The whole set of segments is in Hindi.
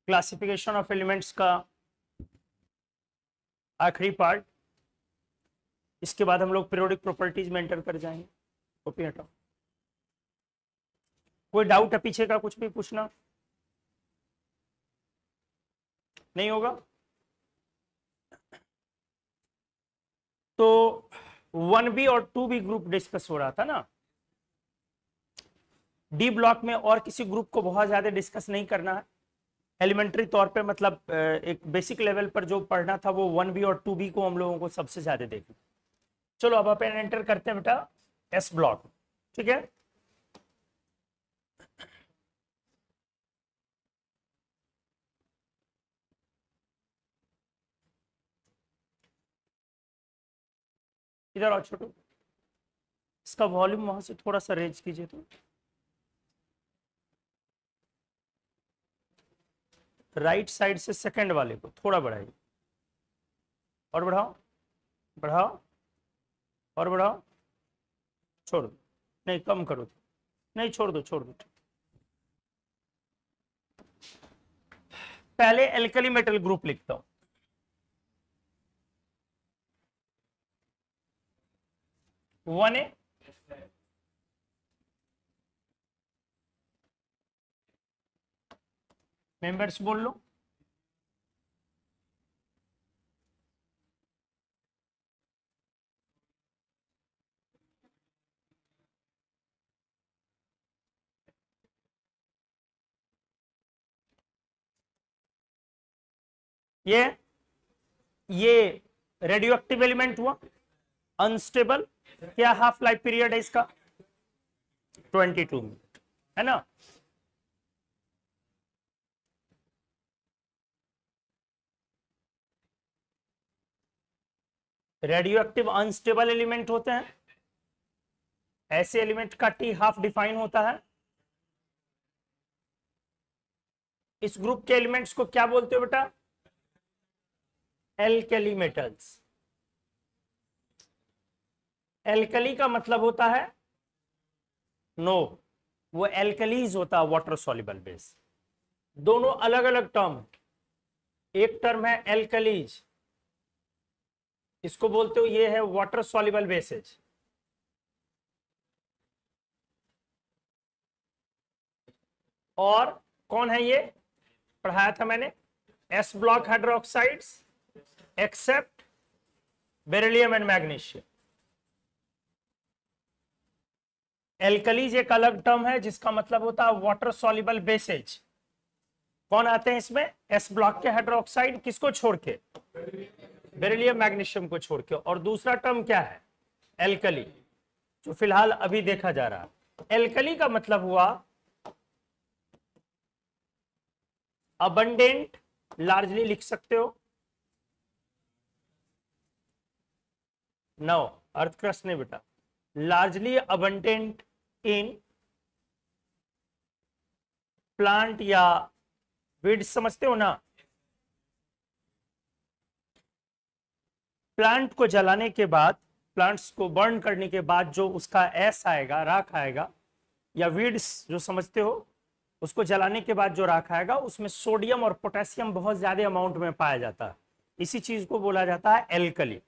क्लासिफिकेशन ऑफ एलिमेंट्स का आखिरी पार्ट। इसके बाद हम लोग पीरियोडिक प्रॉपर्टीज में एंटर कर जाएंगे। कॉपी हटाओ। कोई डाउट है पीछे का? कुछ भी पूछना नहीं होगा तो 1B और 2B ग्रुप डिस्कस हो रहा था ना। डी ब्लॉक में और किसी ग्रुप को बहुत ज्यादा डिस्कस नहीं करना है। एलिमेंट्री तौर पे मतलब एक बेसिक लेवल पर जो पढ़ना था वो 1B और 2B को हम लोगों को सबसे ज्यादा देखना। चलो अब अपन एंटर करते हैं बेटा एस ब्लॉक। ठीक है, इधर आओ छोटू, इसका वॉल्यूम वहां से थोड़ा सा रेंज कीजिए। तो राइट साइड से सेकंड वाले को थोड़ा बढ़ाइए और बढ़ाओ, बढ़ाओ और बढ़ाओ। छोड़ दो, नहीं कम करो, नहीं छोड़ दो, छोड़ दो। पहले एल्कली मेटल ग्रुप लिखता हूं। वन ए मेंबर्स बोल लो। ये रेडियो एक्टिव एलिमेंट हुआ, अनस्टेबल। क्या हाफ लाइफ पीरियड है इसका? 22 मिनट, है ना। रेडियो एक्टिव अनस्टेबल एलिमेंट होते हैं, ऐसे एलिमेंट का टी हाफ डिफाइन होता है। इस ग्रुप के एलिमेंट्स को क्या बोलते हो बेटा? Alkali metals. एल्कली का मतलब होता है नो, वो एल्कलीज होता है, वाटर सॉल्युबल बेस। दोनों अलग अलग टर्म। एक टर्म है एल्कलीज, इसको बोलते हो ये है वाटर सॉल्युबल बेसेज। और कौन है ये? पढ़ाया था मैंने, S block hydroxides except beryllium and magnesium. Alkalis एक अलग टर्म है जिसका मतलब होता है वाटर सॉल्युबल बेसेज। कौन आते हैं इसमें? एस ब्लॉक के हाइड्रोक्साइड, किसको छोड़ के? बेरिलियम मैग्नीशियम को छोड़ के। और दूसरा टर्म क्या है? एल्कली, जो फिलहाल अभी देखा जा रहा है। एल्कली का मतलब हुआ अबंडेंट, लार्जली लिख सकते हो। नो, अर्थ क्रस्ट नहीं बेटा, लार्जली अबंडेंट इन प्लांट या वीड्स, समझते हो ना। प्लांट को जलाने के बाद, प्लांट्स को बर्न करने के बाद जो उसका एस आएगा, राख आएगा, या वीड्स जो समझते हो, उसको जलाने के बाद जो राख आएगा उसमें सोडियम और पोटेशियम बहुत ज्यादा अमाउंट में पाया जाता है। इसी चीज को बोला जाता है एल्कली।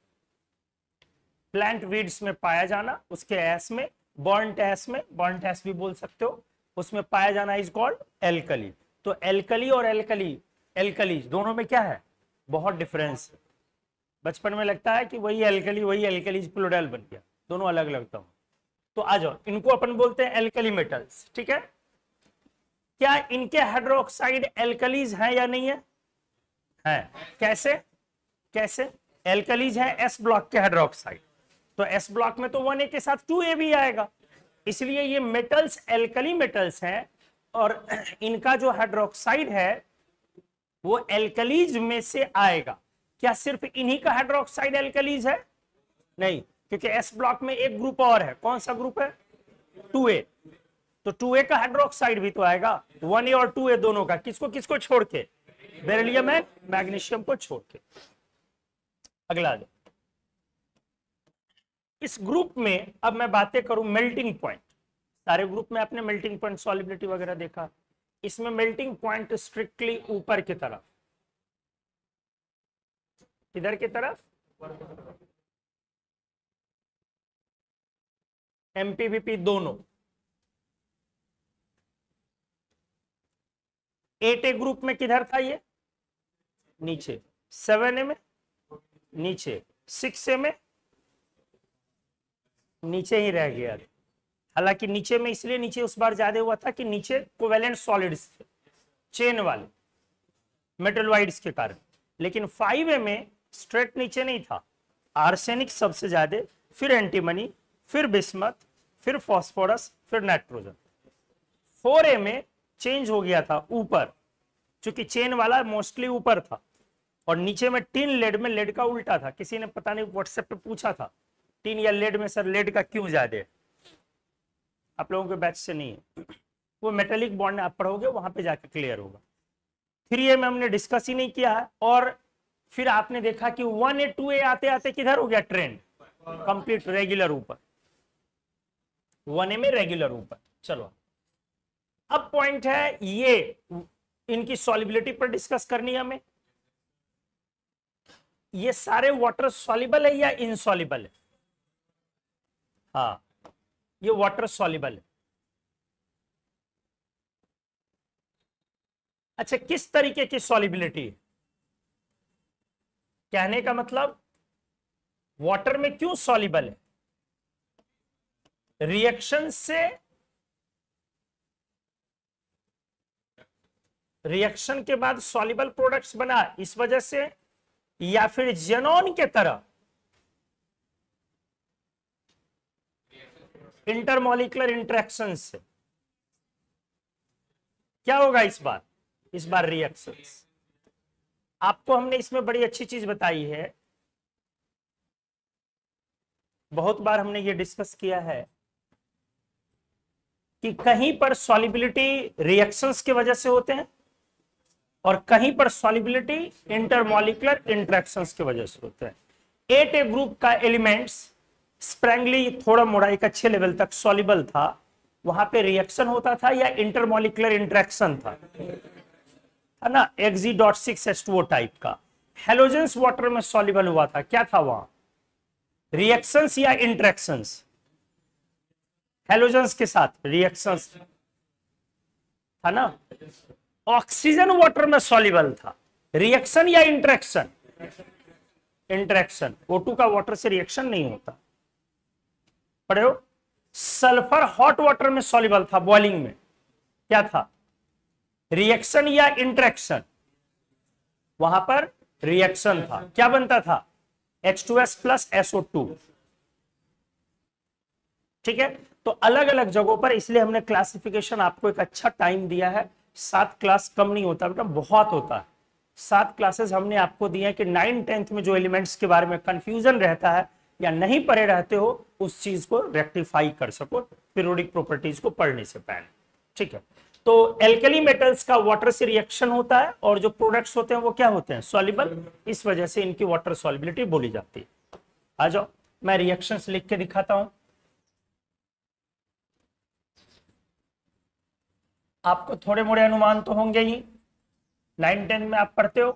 प्लांट वीड्स में पाया जाना, उसके एस में, बर्नट एस में, बर्नट एस भी बोल सकते हो, उसमें पाया जाना इज कॉल्ड एल्कली। तो एल्कली और एल्कली, एल्कलीज दोनों में क्या है? बहुत डिफरेंस है। बचपन में लगता है कि वही एल्कली वही एल्कलीज, प्लूरल बन गया, दोनों अलग लगता हूं। तो आ जाओ, इनको अपन बोलते हैं एल्कली मेटल्स। ठीक है, क्या इनके हाइड्रोक्साइड एल्कलीज हैं या नहीं है? है। कैसे? कैसे? एल्कलीज है एस ब्लॉक के हाइड्रोक्साइड, तो एस ब्लॉक में तो 1A के साथ 2A भी आएगा, इसलिए ये मेटल्स एल्कली मेटल्स हैं। और इनका जो हाइड्रोक्साइड है वो एल्कलीज में से आएगा। क्या सिर्फ इन्हीं का हाइड्रोक्साइड एल्कलीज है? नहीं, क्योंकि एस ब्लॉक में एक ग्रुप और है। कौन सा ग्रुप है? 2A। तो 2A का हाइड्रोक्साइड भी तो आएगा, 1A और 2A दोनों का। किसको किसको छोड़ के? बेरिलियम एंड मैग्नीशियम को छोड़ के। अगला दो। इस ग्रुप में अब मैं बातें करूं मेल्टिंग पॉइंट। सारे ग्रुप में आपने मेल्टिंग पॉइंट, सॉल्युबिलिटी वगैरह देखा। इसमें मेल्टिंग पॉइंट स्ट्रिक्टली ऊपर की तरफ, किधर की तरफ, एमपीवीपी दोनों। 8A ग्रुप में किधर था ये, नीचे। 7A में नीचे, 6A में नीचे ही रह गया। हालांकि नीचे में इसलिए नीचे उस बार ज्यादा हुआ था कि नीचे कोवेलेंट सॉलिड्स थे, चेन वाले मेटलवाइड्स के कारण। लेकिन 5A में स्ट्रेट नीचे नहीं था, आर्सेनिक सबसे ज्यादा, फिर एंटीमनी, फिर बिस्मथ, फिर फास्फोरस, फिर नाइट्रोजन। 4A में चेंज हो गया था ऊपर, क्योंकि चेन वाला मोस्टली ऊपर था, और नीचे में टिन लेड में लेड का उल्टा था। किसी ने पता नहीं व्हाट्सएप पे पूछा था, टिन या लेड में सर लेड का क्यों ज्यादा है। आप लोगों के बैच से नहीं है, वो मेटेलिक बॉन्ड आप पढ़ोगे वहां पे जाके क्लियर होगा। 3A में हमने डिस्कस ही नहीं किया है। और फिर आपने देखा कि 1A 2A आते आते किधर हो गया ट्रेंड, कंप्लीट रेगुलर ऊपर। 1A में रेगुलर ऊपर। चलो अब पॉइंट है ये, इनकी सॉलिबिलिटी पर डिस्कस करनी है हमें। ये सारे वाटर सॉल्युबल है या इनसॉल्युबल है? हाँ, ये वाटर सॉल्युबल है। अच्छा, किस तरीके की सॉल्युबिलिटी है? कहने का मतलब वाटर में क्यों सॉल्युबल है? रिएक्शन से, रिएक्शन के बाद सॉल्युबल प्रोडक्ट्स बना इस वजह से, या फिर जेनॉन के तरह इंटरमॉलिक्यूलर इंटरेक्शन से? क्या होगा इस बार? इस बार रिएक्शंस। आपको हमने इसमें बड़ी अच्छी चीज बताई है, बहुत बार हमने ये डिस्कस किया है कि कहीं पर सॉल्युबिलिटी रिएक्शंस की वजह से होते हैं और कहीं पर सॉल्युबिलिटी इंटरमॉलिक्यूलर इंटरेक्शंस की वजह से होते हैं। 8A ग्रुप का एलिमेंट्स स्प्रैंगली थोड़ा मोड़ा एक अच्छे लेवल तक सॉल्युबल था, वहां पे रिएक्शन होता था या इंटरमॉलिक्यूलर इंटरेक्शन था, है ना, Xg.6H2O टाइप का। हेलोजेंस वाटर में सॉल्युबल हुआ था, क्या था वहां, रिएक्शंस या इंटरेक्शंस? हेलोजेंस के साथ रिएक्शंस था ना। ऑक्सीजन वाटर में सॉल्युबल था, रिएक्शन या इंटरेक्शन? इंटरेक्शन। O2 का वाटर से रिएक्शन नहीं होता, पढ़े हो। सल्फर हॉट वाटर में सॉल्युबल था, बॉइलिंग में, क्या था, रिएक्शन या इंटरेक्शन? वहां पर रिएक्शन था। क्या बनता था, H2S प्लस SO2। ठीक है, तो अलग अलग जगहों पर, इसलिए हमने क्लासिफिकेशन आपको एक अच्छा टाइम दिया है। 7 क्लास कम नहीं होता बेटा, बहुत होता है। 7 क्लासेस हमने आपको दिए हैं कि 9 10th में जो एलिमेंट्स के बारे में कंफ्यूजन रहता है या नहीं पढ़े रहते हो, उस चीज को रेक्टिफाई कर सको पीरियोडिक प्रॉपर्टीज को पढ़ने से पहले। ठीक है, तो एल्कली मेटल्स का वाटर से रिएक्शन होता है और जो प्रोडक्ट्स होते हैं वो क्या होते हैं, सॉल्युबल। इस वजह से इनकी वाटर सॉल्युबिलिटी बोली जाती है। आ जाओ, मैं रिएक्शंस लिख के दिखाता हूं आपको। थोड़े मोड़े अनुमान तो होंगे ही, 9 10 में आप पढ़ते हो।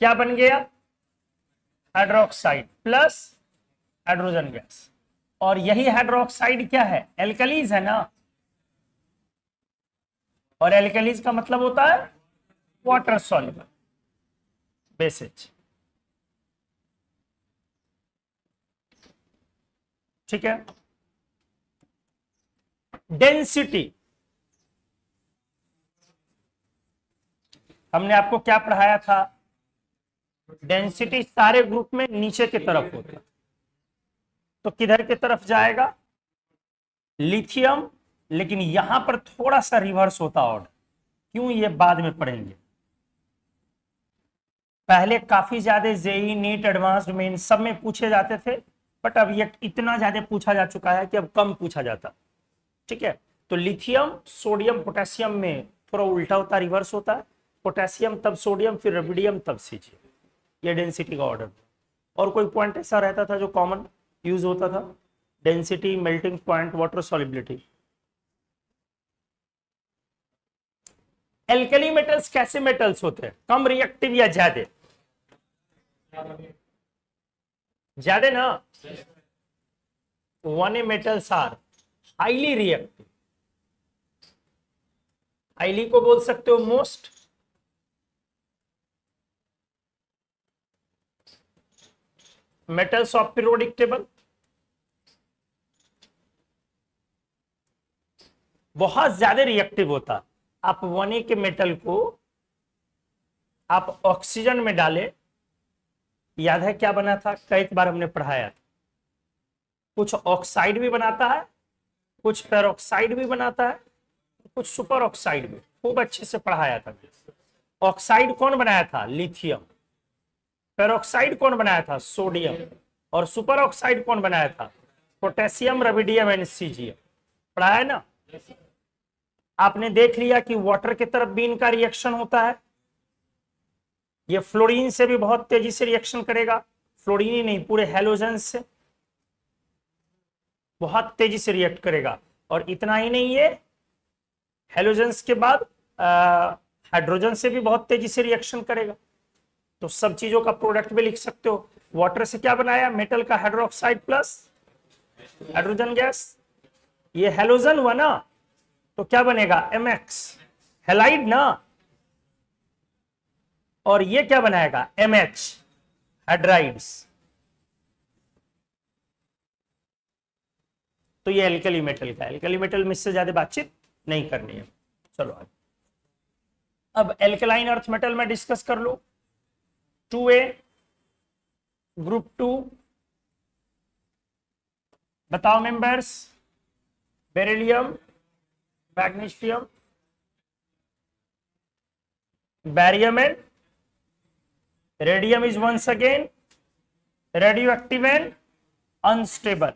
क्या बन गया, हाइड्रोक्साइड प्लस हाइड्रोजन गैस, और यही हाइड्रोक्साइड क्या है, एल्कलीज है ना, और एल्कलीज का मतलब होता है वाटर सॉल्युबल बेसेज। ठीक है, डेंसिटी हमने आपको क्या पढ़ाया था, डेंसिटी सारे ग्रुप में नीचे की तरफ होता है, तो किधर की तरफ जाएगा, लिथियम। लेकिन यहां पर थोड़ा सा रिवर्स होता ऑर्डर, क्यों ये बाद में पढ़ेंगे। पहले काफी ज्यादा जेई नीट एडवांस्ड मेन सब में पूछे जाते थे, बट अब ये इतना ज्यादा पूछा जा चुका है कि अब कम पूछा जाता। ठीक है, तो लिथियम सोडियम पोटेशियम में थोड़ा उल्टा होता, रिवर्स होता है, पोटेशियम तब सोडियम फिर रुबिडियम तब सीजी। ये डेंसिटी का ऑर्डर। और कोई पॉइंट ऐसा रहता था जो कॉमन यूज होता था, density, melting point, water solubility. Alkali metals कैसे मेटल्स होते हैं, कम रिएक्टिव या ज्यादा? ज्यादा ना। 1A metals are highly reactive, highly को बोल सकते हो most, metals of periodic table बहुत ज्यादा रिएक्टिव होता। आप 1A के मेटल को आप ऑक्सीजन में डाले, याद है क्या बना था, कई बार हमने पढ़ाया था, कुछ ऑक्साइड भी बनाता है, कुछ पेरोक्साइड भी बनाता है, कुछ सुपर ऑक्साइड भी, खूब अच्छे से पढ़ाया था। ऑक्साइड कौन बनाया था? लिथियम। पेरोक्साइड कौन बनाया था? सोडियम। और सुपर ऑक्साइड कौन बनाया था? Potassium, rubidium and caesium. पढ़ाया है ना। आपने देख लिया कि वाटर की तरफ भी इनका रिएक्शन होता है, ये फ्लोरीन से भी बहुत तेजी से रिएक्शन करेगा, फ्लोरीन ही नहीं पूरे हेलोजन से बहुत तेजी से रिएक्ट करेगा। और इतना ही नहीं, ये हेलोजन्स के बाद हाइड्रोजन से भी बहुत तेजी से रिएक्शन करेगा। तो सब चीजों का प्रोडक्ट भी लिख सकते हो। वाटर से क्या बनाया? मेटल का हाइड्रोक्साइड प्लस हाइड्रोजन गैस, ये हेलोजन हुआ ना, तो क्या बनेगा? MX, हेलाइड ना। और ये क्या बनाएगा? MH, hydrides. तो ये एल्कली मेटल का, एल्कली मेटल में इससे ज्यादा बातचीत नहीं करनी है। चलो आगे। अब एल्कलाइन अर्थ मेटल में डिस्कस कर लो। 2A, ग्रुप 2, बताओ members. Beryllium, magnesium, barium and radium is once again radioactive and unstable।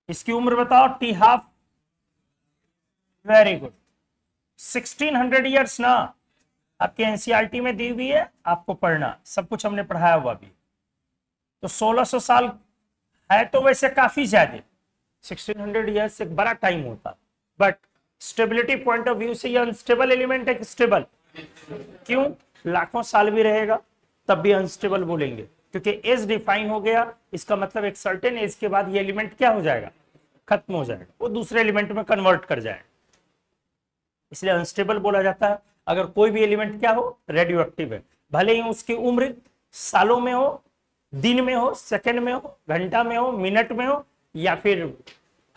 इसकी उम्र बताओ। T12, वेरी गुड, 1600 ईयर्स ना। आपके एनसीईआरटी में दी हुई है, आपको पढ़ना, सब कुछ हमने पढ़ाया हुआ भी। तो 1600 साल है तो वैसे काफी ज्यादा, 1600 ईयर्स एक बड़ा टाइम होता, but stability point of view से ये अनस्टेबल एलिमेंट है कि स्टेबल? क्यों? लाखों साल भी रहेगा तब भी अनस्टेबल बोलेंगे, क्योंकि एज डिफाइन हो गया। इसका मतलब एक सर्टेन एज के बाद ये एलिमेंट क्या हो जाएगा? खत्म हो जाएगा, वो दूसरे एलिमेंट में कन्वर्ट कर जाएगा, इसलिए अनस्टेबल बोला जाता है। अगर कोई भी एलिमेंट क्या हो? रेडियो एक्टिव है, भले ही उसकी उम्र सालों में हो, दिन में हो, सेकंड में हो, घंटा में हो, मिनट में हो, या फिर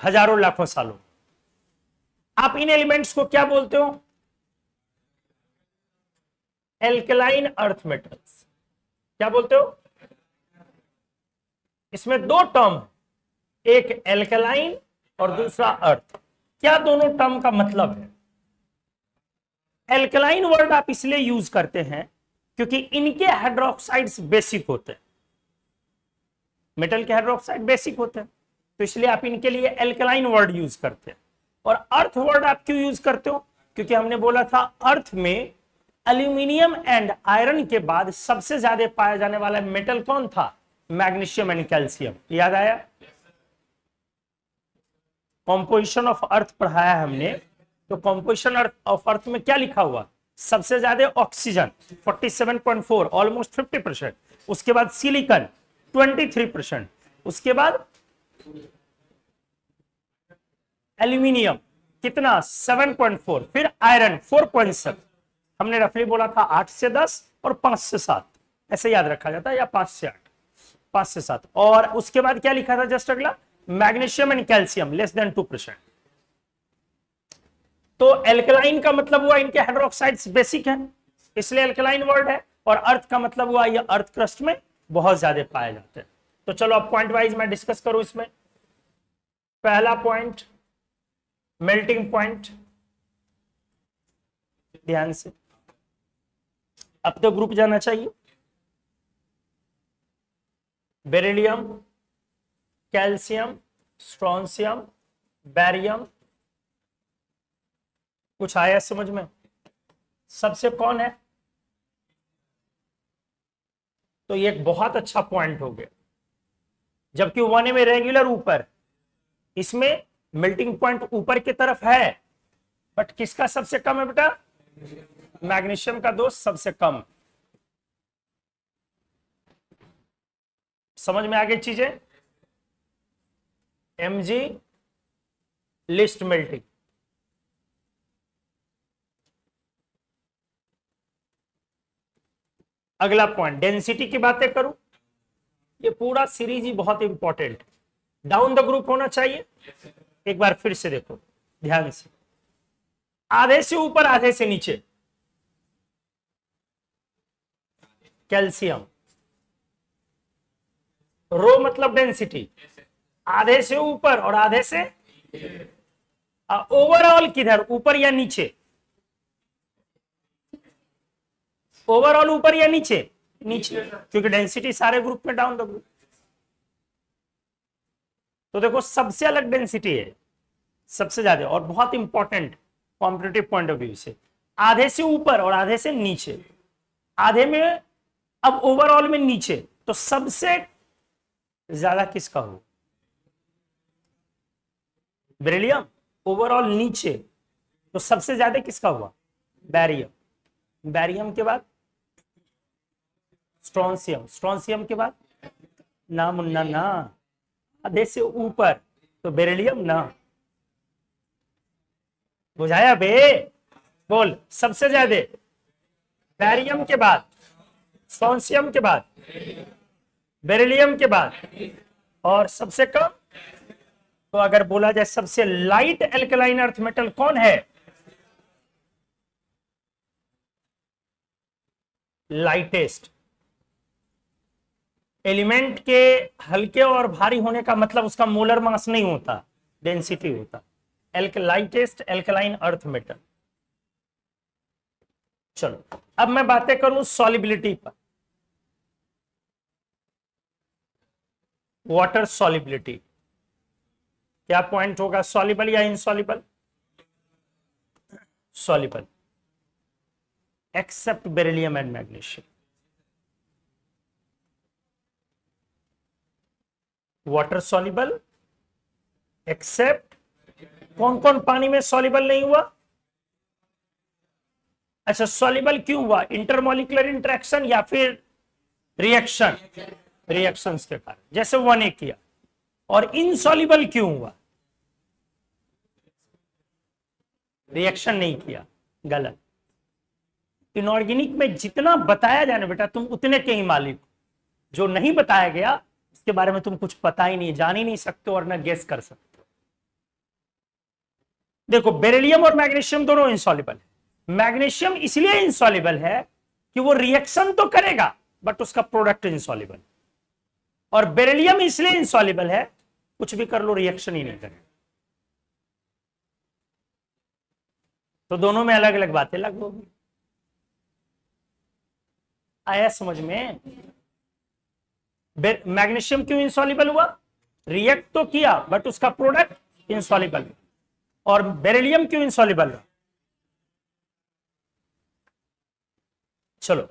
हजारों लाखों सालों। आप इन एलिमेंट्स को क्या बोलते हो? Alkaline earth metals. क्या बोलते हो? इसमें दो टर्म, एक एल्कलाइन और दूसरा अर्थ। क्या दोनों टर्म का मतलब है? एल्कलाइन वर्ड आप इसलिए यूज करते हैं क्योंकि इनके हाइड्रोक्साइड्स बेसिक होते हैं, मेटल के हाइड्रोक्साइड बेसिक होते हैं, तो इसलिए आप इनके लिए एल्कलाइन वर्ड यूज करते हैं। और अर्थ वर्ड आप क्यों यूज करते हो? क्योंकि हमने बोला था अर्थ में एल्यूमिनियम एंड आयरन के बाद सबसे ज्यादा पाया जाने वाला मेटल कौन था? Magnesium and calcium. याद आया? कॉम्पोजिशन ऑफ अर्थ पढ़ाया हमने, तो कॉम्पोजिशन ऑफ अर्थ में क्या लिखा हुआ? सबसे ज्यादा ऑक्सीजन 47.4, ऑलमोस्ट 50%, उसके बाद सिलिकॉन 23%, उसके बाद एल्यूमिनियम कितना? 7.4, फिर आयरन 4.7। हमने रफली बोला था 8 से 10 और 5 से 7, ऐसे याद रखा जाता है, या 5 से 8, 5 से 7। और उसके बाद क्या लिखा था जस्ट अगला? Magnesium and calcium less than 2%। तो एल्कलाइन का मतलब हुआ इनके हाइड्रोक्साइड्स बेसिक हैं, इसलिए एल्कलाइन वर्ड है। और अर्थ का मतलब हुआ ये अर्थ क्रस्ट में बहुत ज्यादा पाए जाते हैं। तो चलो अब पॉइंट वाइज मैं डिस्कस करूं इसमें। पहला पॉइंट, मेल्टिंग पॉइंट, ध्यान से अब तो ग्रुप जाना चाहिए। बेरिलियम, कैल्शियम, स्ट्रोंशियम, बैरियम, कुछ आया समझ में? सबसे कौन है? तो ये एक बहुत अच्छा पॉइंट हो गया, जबकि 1A में रेगुलर ऊपर, इसमें मेल्टिंग पॉइंट ऊपर की तरफ है, बट किसका सबसे कम है बेटा? मैग्नीशियम का दोष सबसे कम। समझ में आ गई चीजें? Mg list melting. अगला पॉइंट डेंसिटी की बातें करूं, ये पूरा सीरीज ही बहुत इंपॉर्टेंट, डाउन द ग्रुप होना चाहिए। एक बार फिर से देखो ध्यान से, आधे से ऊपर आधे से नीचे कैल्शियम, रो मतलब डेंसिटी, आधे से ऊपर और आधे से ओवरऑल किधर, ऊपर या नीचे? ओवरऑल ऊपर या नीचे? नीचे, क्योंकि डेंसिटी सारे ग्रुप में डाउन द ग्रुप। तो देखो सबसे अलग डेंसिटी है, सबसे ज्यादा, और बहुत important competitive point of view से, आधे से ऊपर और आधे से नीचे। आधे में, अब ओवरऑल में नीचे, तो सबसे ज्यादा किसका हो? बेरिलियम। ओवरऑल नीचे, तो सबसे ज्यादा किसका हुआ? बैरियम। बैरियम के बाद स्ट्रोंसियम, स्ट्रोंसियम के बाद ना मुन्ना ना, आधे से ऊपर तो बेरिलियम ना। बुझाया बे? बोल, सबसे ज्यादा बैरियम के बाद, स्ट्रोंसियम के बाद, बेरिलियम के बाद, और सबसे कम, तो अगर बोला जाए सबसे लाइट एल्कलाइन अर्थ मेटल कौन है? लाइटेस्ट। एलिमेंट के हल्के और भारी होने का मतलब उसका मोलर मास नहीं होता, डेंसिटी होता। Lightest alkaline earth metal. चलो अब मैं बातें करूं सॉलिबिलिटी पर। वाटर सॉलिबिलिटी क्या पॉइंट होगा? सॉल्युबल या insoluble? Soluble, except beryllium and magnesium. Water soluble except, कौन कौन पानी में सॉल्युबल नहीं हुआ? अच्छा, सॉल्युबल क्यों हुआ? इंटरमोलिकुलर इंटरेक्शन या फिर रिएक्शन? रिएक्शंस के कारण, जैसे 1A किया। और इनसॉल्युबल क्यों हुआ? रिएक्शन नहीं किया, गलत। इनऑर्गेनिक में जितना बताया जाए ना बेटा, तुम उतने के ही मालिक। जो नहीं बताया गया उसके बारे में तुम कुछ पता ही नहीं, जान ही नहीं सकते और ना गेस कर सकते। देखो बेरिलियम और मैग्नीशियम दोनों इनसॉल्युबल है। मैग्नीशियम इसलिए इनसॉल्युबल है कि वो रिएक्शन तो करेगा बट उसका प्रोडक्ट इनसॉल्युबल, और बेरिलियम इसलिए इनसॉल्युबल है, कुछ भी कर लो रिएक्शन ही नहीं करेगा। तो दोनों में अलग अलग बातें लागू होगी। आया समझ में? मैग्नीशियम क्यों इनसॉल्युबल हुआ? रिएक्ट तो किया बट उसका प्रोडक्ट इनसॉल्युबल। और बेरिलियम क्यों इनसॉल्युबल हुआ? चलो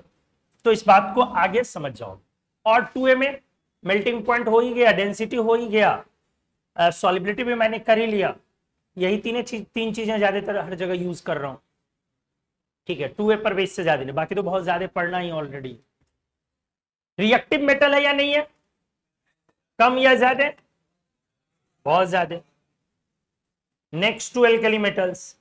तो इस बात को आगे समझ जाओ। और 2A में मेल्टिंग पॉइंट हो ही गया, डेंसिटी हो ही गया, सॉलिबिलिटी भी मैंने कर ही लिया। यही तीन चीजें ज्यादातर हर जगह यूज कर रहा हूं, ठीक है। 2A पर बेस से ज्यादा नहीं, बाकी तो बहुत ज्यादा पढ़ना ही ऑलरेडी। रिएक्टिव मेटल है या नहीं है? कम या ज्यादा? बहुत ज्यादा। नेक्स्ट टू एल्कली मेटल्स,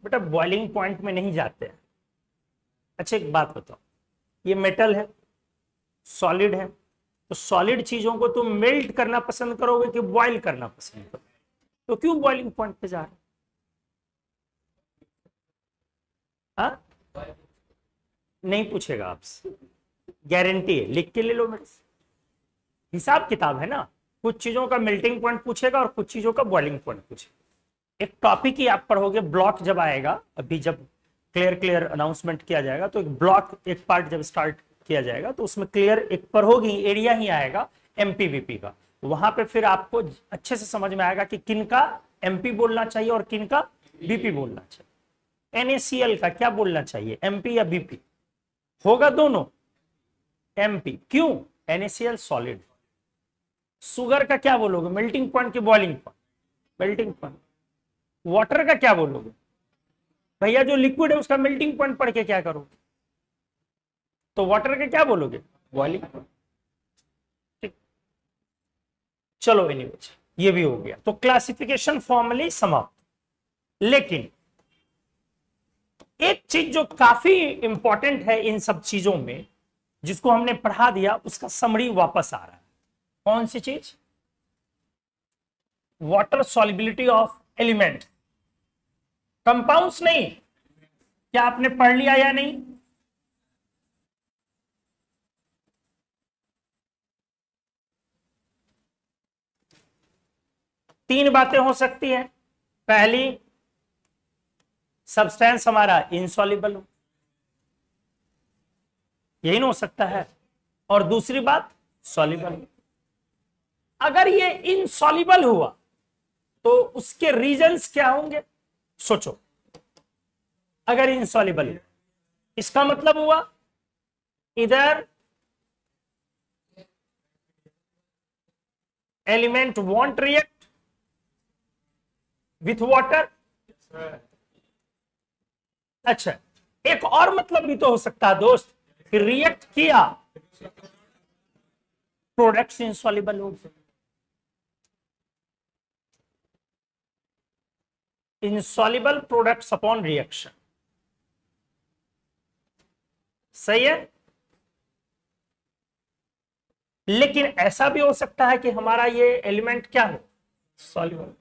बेटा बॉइलिंग पॉइंट में नहीं जाते हैं। अच्छा एक बात बताओ, ये मेटल है, सॉलिड है, तो सॉलिड चीजों को तुम मेल्ट करना पसंद करोगे कि बॉइल करना पसंद करोगे? तो क्यों बॉइलिंग पॉइंट पे जा रहे? हाँ? नहीं पूछेगा आपसे, गारंटी है, लिख के ले लो मेरे से। हिसाब किताब है ना, कुछ चीजों का मेल्टिंग पॉइंट पूछेगा और कुछ चीजों का बॉइलिंग पॉइंट पूछेगा। एक टॉपिक ही आप पढ़ोगे, ब्लॉक जब आएगा, अभी जब क्लियर अनाउंसमेंट किया जाएगा, तो एक ब्लॉक एक पार्ट जब स्टार्ट किया जाएगा तो उसमें क्लियर एक पर होगी एरिया ही आएगा एमपीवीपी का। वहां पे फिर आपको अच्छे से समझ में आएगा कि किन का एमपी बोलना चाहिए और किन का बीपी बोलना चाहिए। NaCl का क्या बोलना चाहिए, एमपी या बीपी? होगा दोनों, MP। क्यों? NaCl solid. शुगर का क्या बोलोगे? मेल्टिंग पॉइंट की boiling point? Melting point. Water का क्या बोलोगे? भैया जो लिक्विड है उसका मेल्टिंग पॉइंट पढ़ के क्या करोगे? तो वाटर का क्या बोलोगे? Boiling point. ठीक, चलो एनीवेज ये भी हो गया। तो क्लासिफिकेशन फॉर्मली समाप्त। लेकिन एक चीज जो काफी इंपॉर्टेंट है इन सब चीजों में, जिसको हमने पढ़ा दिया, उसका समरी वापस आ रहा है। कौन सी चीज? Water solubility of element, compounds नहीं। क्या आपने पढ़ लिया या नहीं? तीन बातें हो सकती हैं। पहली, सब्सटेंस हमारा इनसॉल्युबल हो, यही ना हो सकता है। और दूसरी बात, सॉल्युबल। अगर ये इनसॉल्युबल हुआ तो उसके रीजंस क्या होंगे? सोचो। अगर इनसॉल्युबल, इसका मतलब हुआ इधर element want react with water. अच्छा, एक और मतलब भी तो हो सकता है दोस्त, कि रिएक्ट किया, प्रोडक्ट्स इनसॉल्युबल हो गए। इनसॉल्युबल प्रोडक्ट्स अपॉन रिएक्शन, सही है। लेकिन ऐसा भी हो सकता है कि हमारा ये एलिमेंट क्या हो? सॉल्युबल।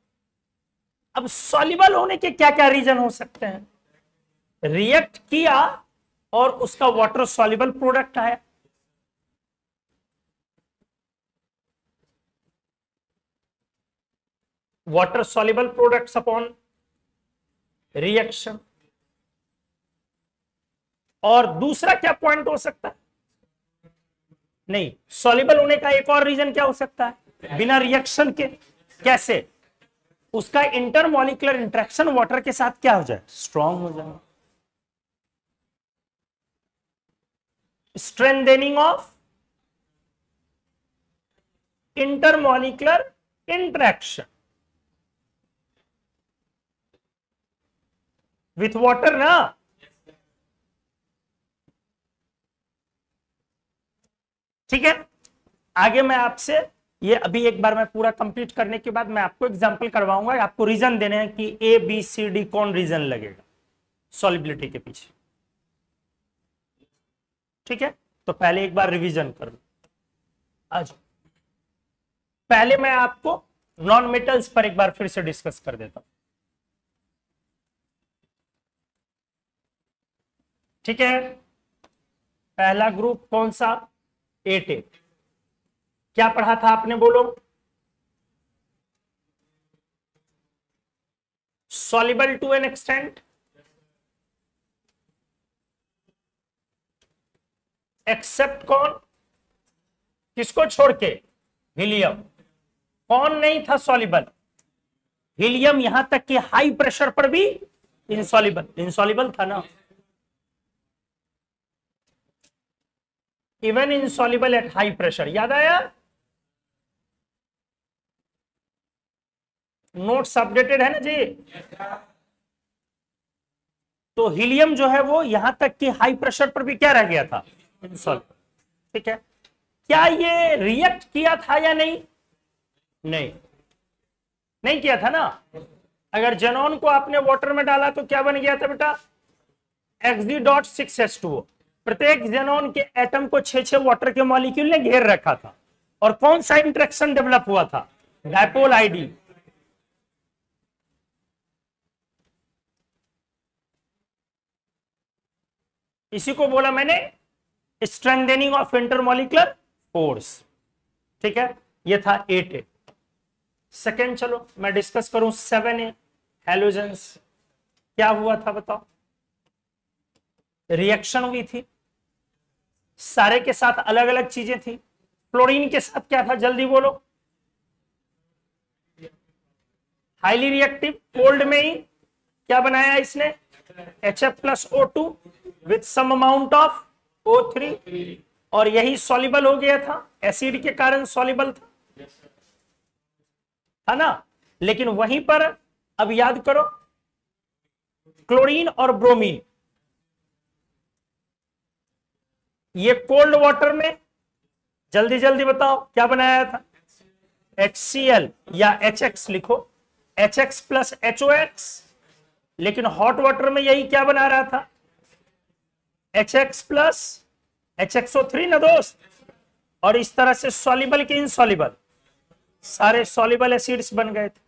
अब सॉल्युबल होने के क्या क्या रीजन हो सकते हैं? रिएक्ट किया और उसका वाटर सॉल्युबल प्रोडक्ट आया। Water soluble products upon reaction. और दूसरा क्या पॉइंट हो सकता है? नहीं, सॉल्युबल होने का एक और रीजन क्या हो सकता है? बिना रिएक्शन के। कैसे? उसका इंटरमॉलिक्यूलर इंटरेक्शन वाटर के साथ क्या हो जाए? स्ट्रांग हो जाए। Strengthening of intermolecular interaction with water ना। ठीक है, आगे मैं आपसे ये अभी एक बार मैं पूरा कंप्लीट करने के बाद मैं आपको एग्जांपल करवाऊंगा। आपको रीजन देने हैं कि ए बी सी डी कौन रीजन लगेगा सॉल्युबिलिटी के पीछे। ठीक है, तो पहले एक बार रिवीजन कर लो। आज पहले मैं आपको नॉन मेटल्स पर एक बार फिर से डिस्कस कर देता हूं। ठीक है, पहला ग्रुप कौन सा? 8A। क्या पढ़ा था आपने, बोलो? Soluble to an extent, except कौन? किसको छोड़ के? हीलियम। कौन नहीं था सॉल्युबल? हीलियम। यहां तक कि हाई प्रेशर पर भी इनसॉल्युबल। इनसॉल्युबल था ना। Even insoluble at high pressure. याद आया? नोट्स अपडेटेड है ना जी? तो हीलियम जो है वो यहां तक कि हाई प्रेशर पर भी क्या रह गया था? इनसॉल्युबल। ठीक है, क्या ये रिएक्ट किया था या नहीं? नहीं, नहीं किया था ना। अगर जेनॉन को आपने वाटर में डाला तो क्या बन गया था बेटा? Xg.6H2O। प्रत्येक जेनॉन के एटम को 6 वाटर के मॉलिक्यूल ने घेर रखा था। और कौन सा इंटरेक्शन डेवलप हुआ था? Dipole ID. इसी को बोला मैंने स्ट्रेंथनिंग ऑफ इंटरमॉलिक्यूलर फोर्स। ठीक है, ये था 8A। सेकेंड चलो मैं डिस्कस करूं 7A, हैलोजेंस। क्या हुआ था बताओ? रिएक्शन हुई थी, सारे के साथ अलग अलग चीजें थी। फ्लोरीन के साथ क्या था, जल्दी बोलो? Highly reactive. कोल्ड में ही क्या बनाया इसने? HF+O2 with some amount of O3। और यही सॉल्युबल हो गया था, एसिड के कारण सॉल्युबल था ना। लेकिन वहीं पर अब याद करो, क्लोरीन और ब्रोमीन, ये कोल्ड वाटर में, जल्दी जल्दी बताओ क्या बनाया था? HCl या HX लिखो, HX प्लस HOX। लेकिन हॉट वाटर में यही क्या बना रहा था? HX प्लस HXO3 ना दोस्त। और इस तरह से सॉल्युबल के इनसॉल्युबल, सारे सॉल्युबल एसिड्स बन गए थे।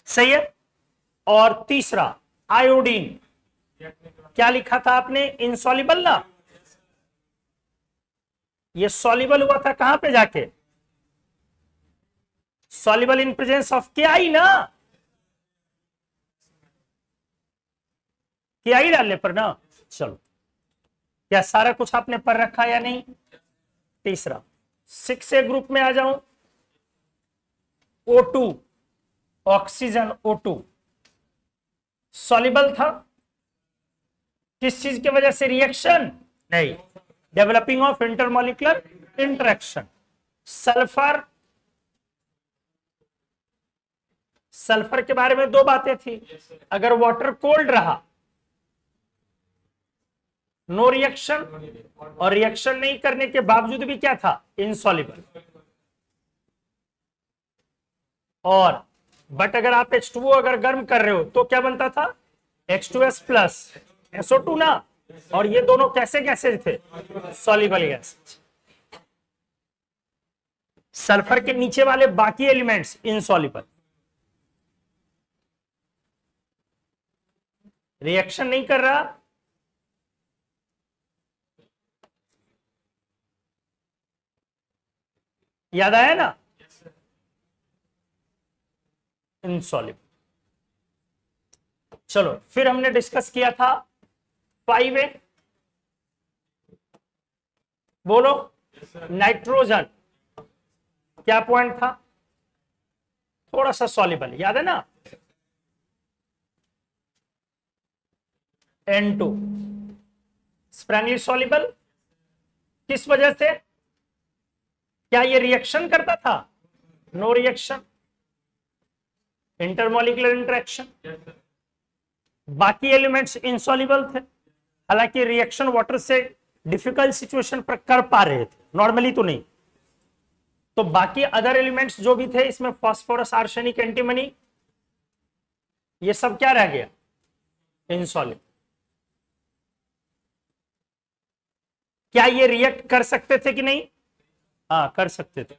सही है। और तीसरा आयोडीन, क्या लिखा था आपने? इनसॉल्युबल ना। ये सॉल्युबल हुआ था कहां पे जाके? Soluble in presence of KI ना, KI डालने पर ना। चलो, क्या सारा कुछ आपने पढ़ रखा या नहीं? तीसरा 6A ग्रुप में आ जाऊं, O2, ऑक्सीजन O2 सॉल्युबल था, किस चीज की वजह से? रिएक्शन नहीं, developing of intermolecular interaction. Sulphur, sulphur के बारे में दो बातें थी। अगर वाटर कोल्ड रहा, नो रिएक्शन, और रिएक्शन नहीं करने के बावजूद भी क्या था? इनसॉल्युबल। और बट अगर आप H2O अगर गर्म कर रहे हो तो क्या बनता था? H2S प्लस SO2 ना। और ये दोनों कैसे गैसेज थे? Soluble gas. सल्फर के नीचे वाले बाकी एलिमेंट्स इनसॉल्युबल, रिएक्शन नहीं कर रहा, याद आया ना? इनसॉल्युबल। चलो, फिर हमने डिस्कस किया था 5A, बोलो। नाइट्रोजन, क्या पॉइंट था? थोड़ा सा सॉल्युबल, याद है ना? N2 स्प्रैंगली सॉल्युबल, किस वजह से? क्या ये रिएक्शन करता था? No reaction, intermolecular interaction. बाकी एलिमेंट्स इनसॉल्युबल थे, हालांकि रिएक्शन वाटर से डिफिकल्ट सिचुएशन पर कर पा रहे थे, नॉर्मली तो नहीं। तो बाकी अदर एलिमेंट्स जो भी थे, इसमें फास्फोरस, आर्सेनिक, एंटीमनी, ये सब क्या रह गया? इनसॉल्युबल। क्या ये रिएक्ट कर सकते थे कि नहीं? हाँ, कर सकते थे।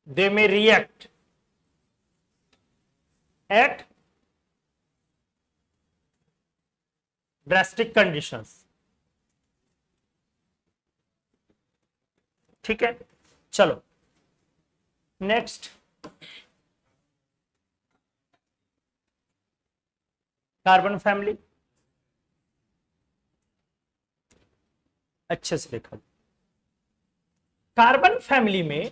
दे मे रिएक्ट एट ड्रास्टिक कंडीशंस। ठीक है, चलो नेक्स्ट, कार्बन फैमिली अच्छे से देखा। कार्बन फैमिली में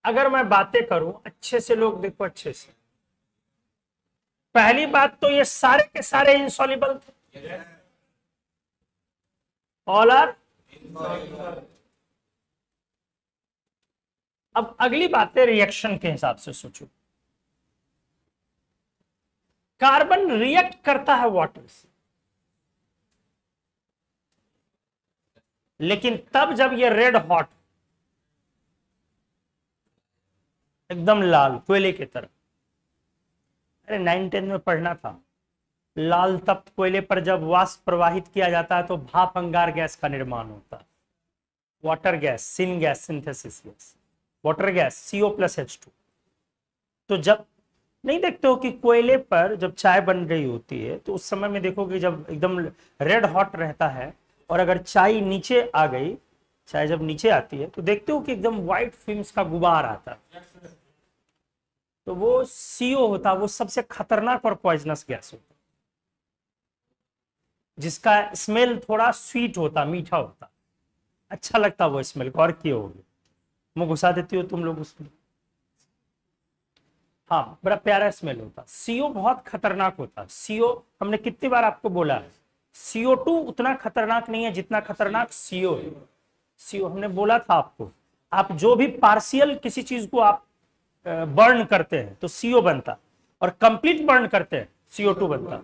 अगर मैं बातें करूं अच्छे से, लोग देखो अच्छे से। पहली बात तो ये सारे के सारे इनसॉल्युबल थे, ऑल आर। अब अगली बात है रिएक्शन के हिसाब से सोचो। कार्बन रिएक्ट करता है वाटर से, लेकिन तब जब ये रेड हॉट, एकदम लाल कोयले की तरह, अरे 9-10 में पढ़ना था, लाल तप्त कोयले पर जब वाष्प प्रवाहित किया जाता है तो भाप अंगार गैस का निर्माण होता है। Water gas, syn gas, synthesis gas, water gas CO+H2। तो जब नहीं देखते हो कि कोयले पर जब चाय बन रही होती है तो उस समय में देखो कि जब एकदम रेड हॉट रहता है, और अगर चाय नीचे आ गई, चाय जब नीचे आती है तो देखते हो कि एकदम व्हाइट फिल्म्स का गुबार आता है। तो वो CO होता, वो सबसे खतरनाक और पॉइजनस गैस होता, जिसका स्मेल थोड़ा स्वीट होता, मीठा होता, अच्छा लगता वो स्मेल। और क्यों होगी, मुंह घुसा देती हो तुम लोग उसमें। हाँ, बड़ा प्यारा स्मेल होता। सीओ बहुत खतरनाक होता। सीओ हमने कितनी बार आपको बोला है, CO2 उतना खतरनाक नहीं है जितना खतरनाक सीओ है। सीओ हमने बोला था आपको, आप जो भी पार्शियल किसी चीज को आप बर्न करते हैं तो सीओ बनता, और कंप्लीट बर्न करते हैं CO2 बनता।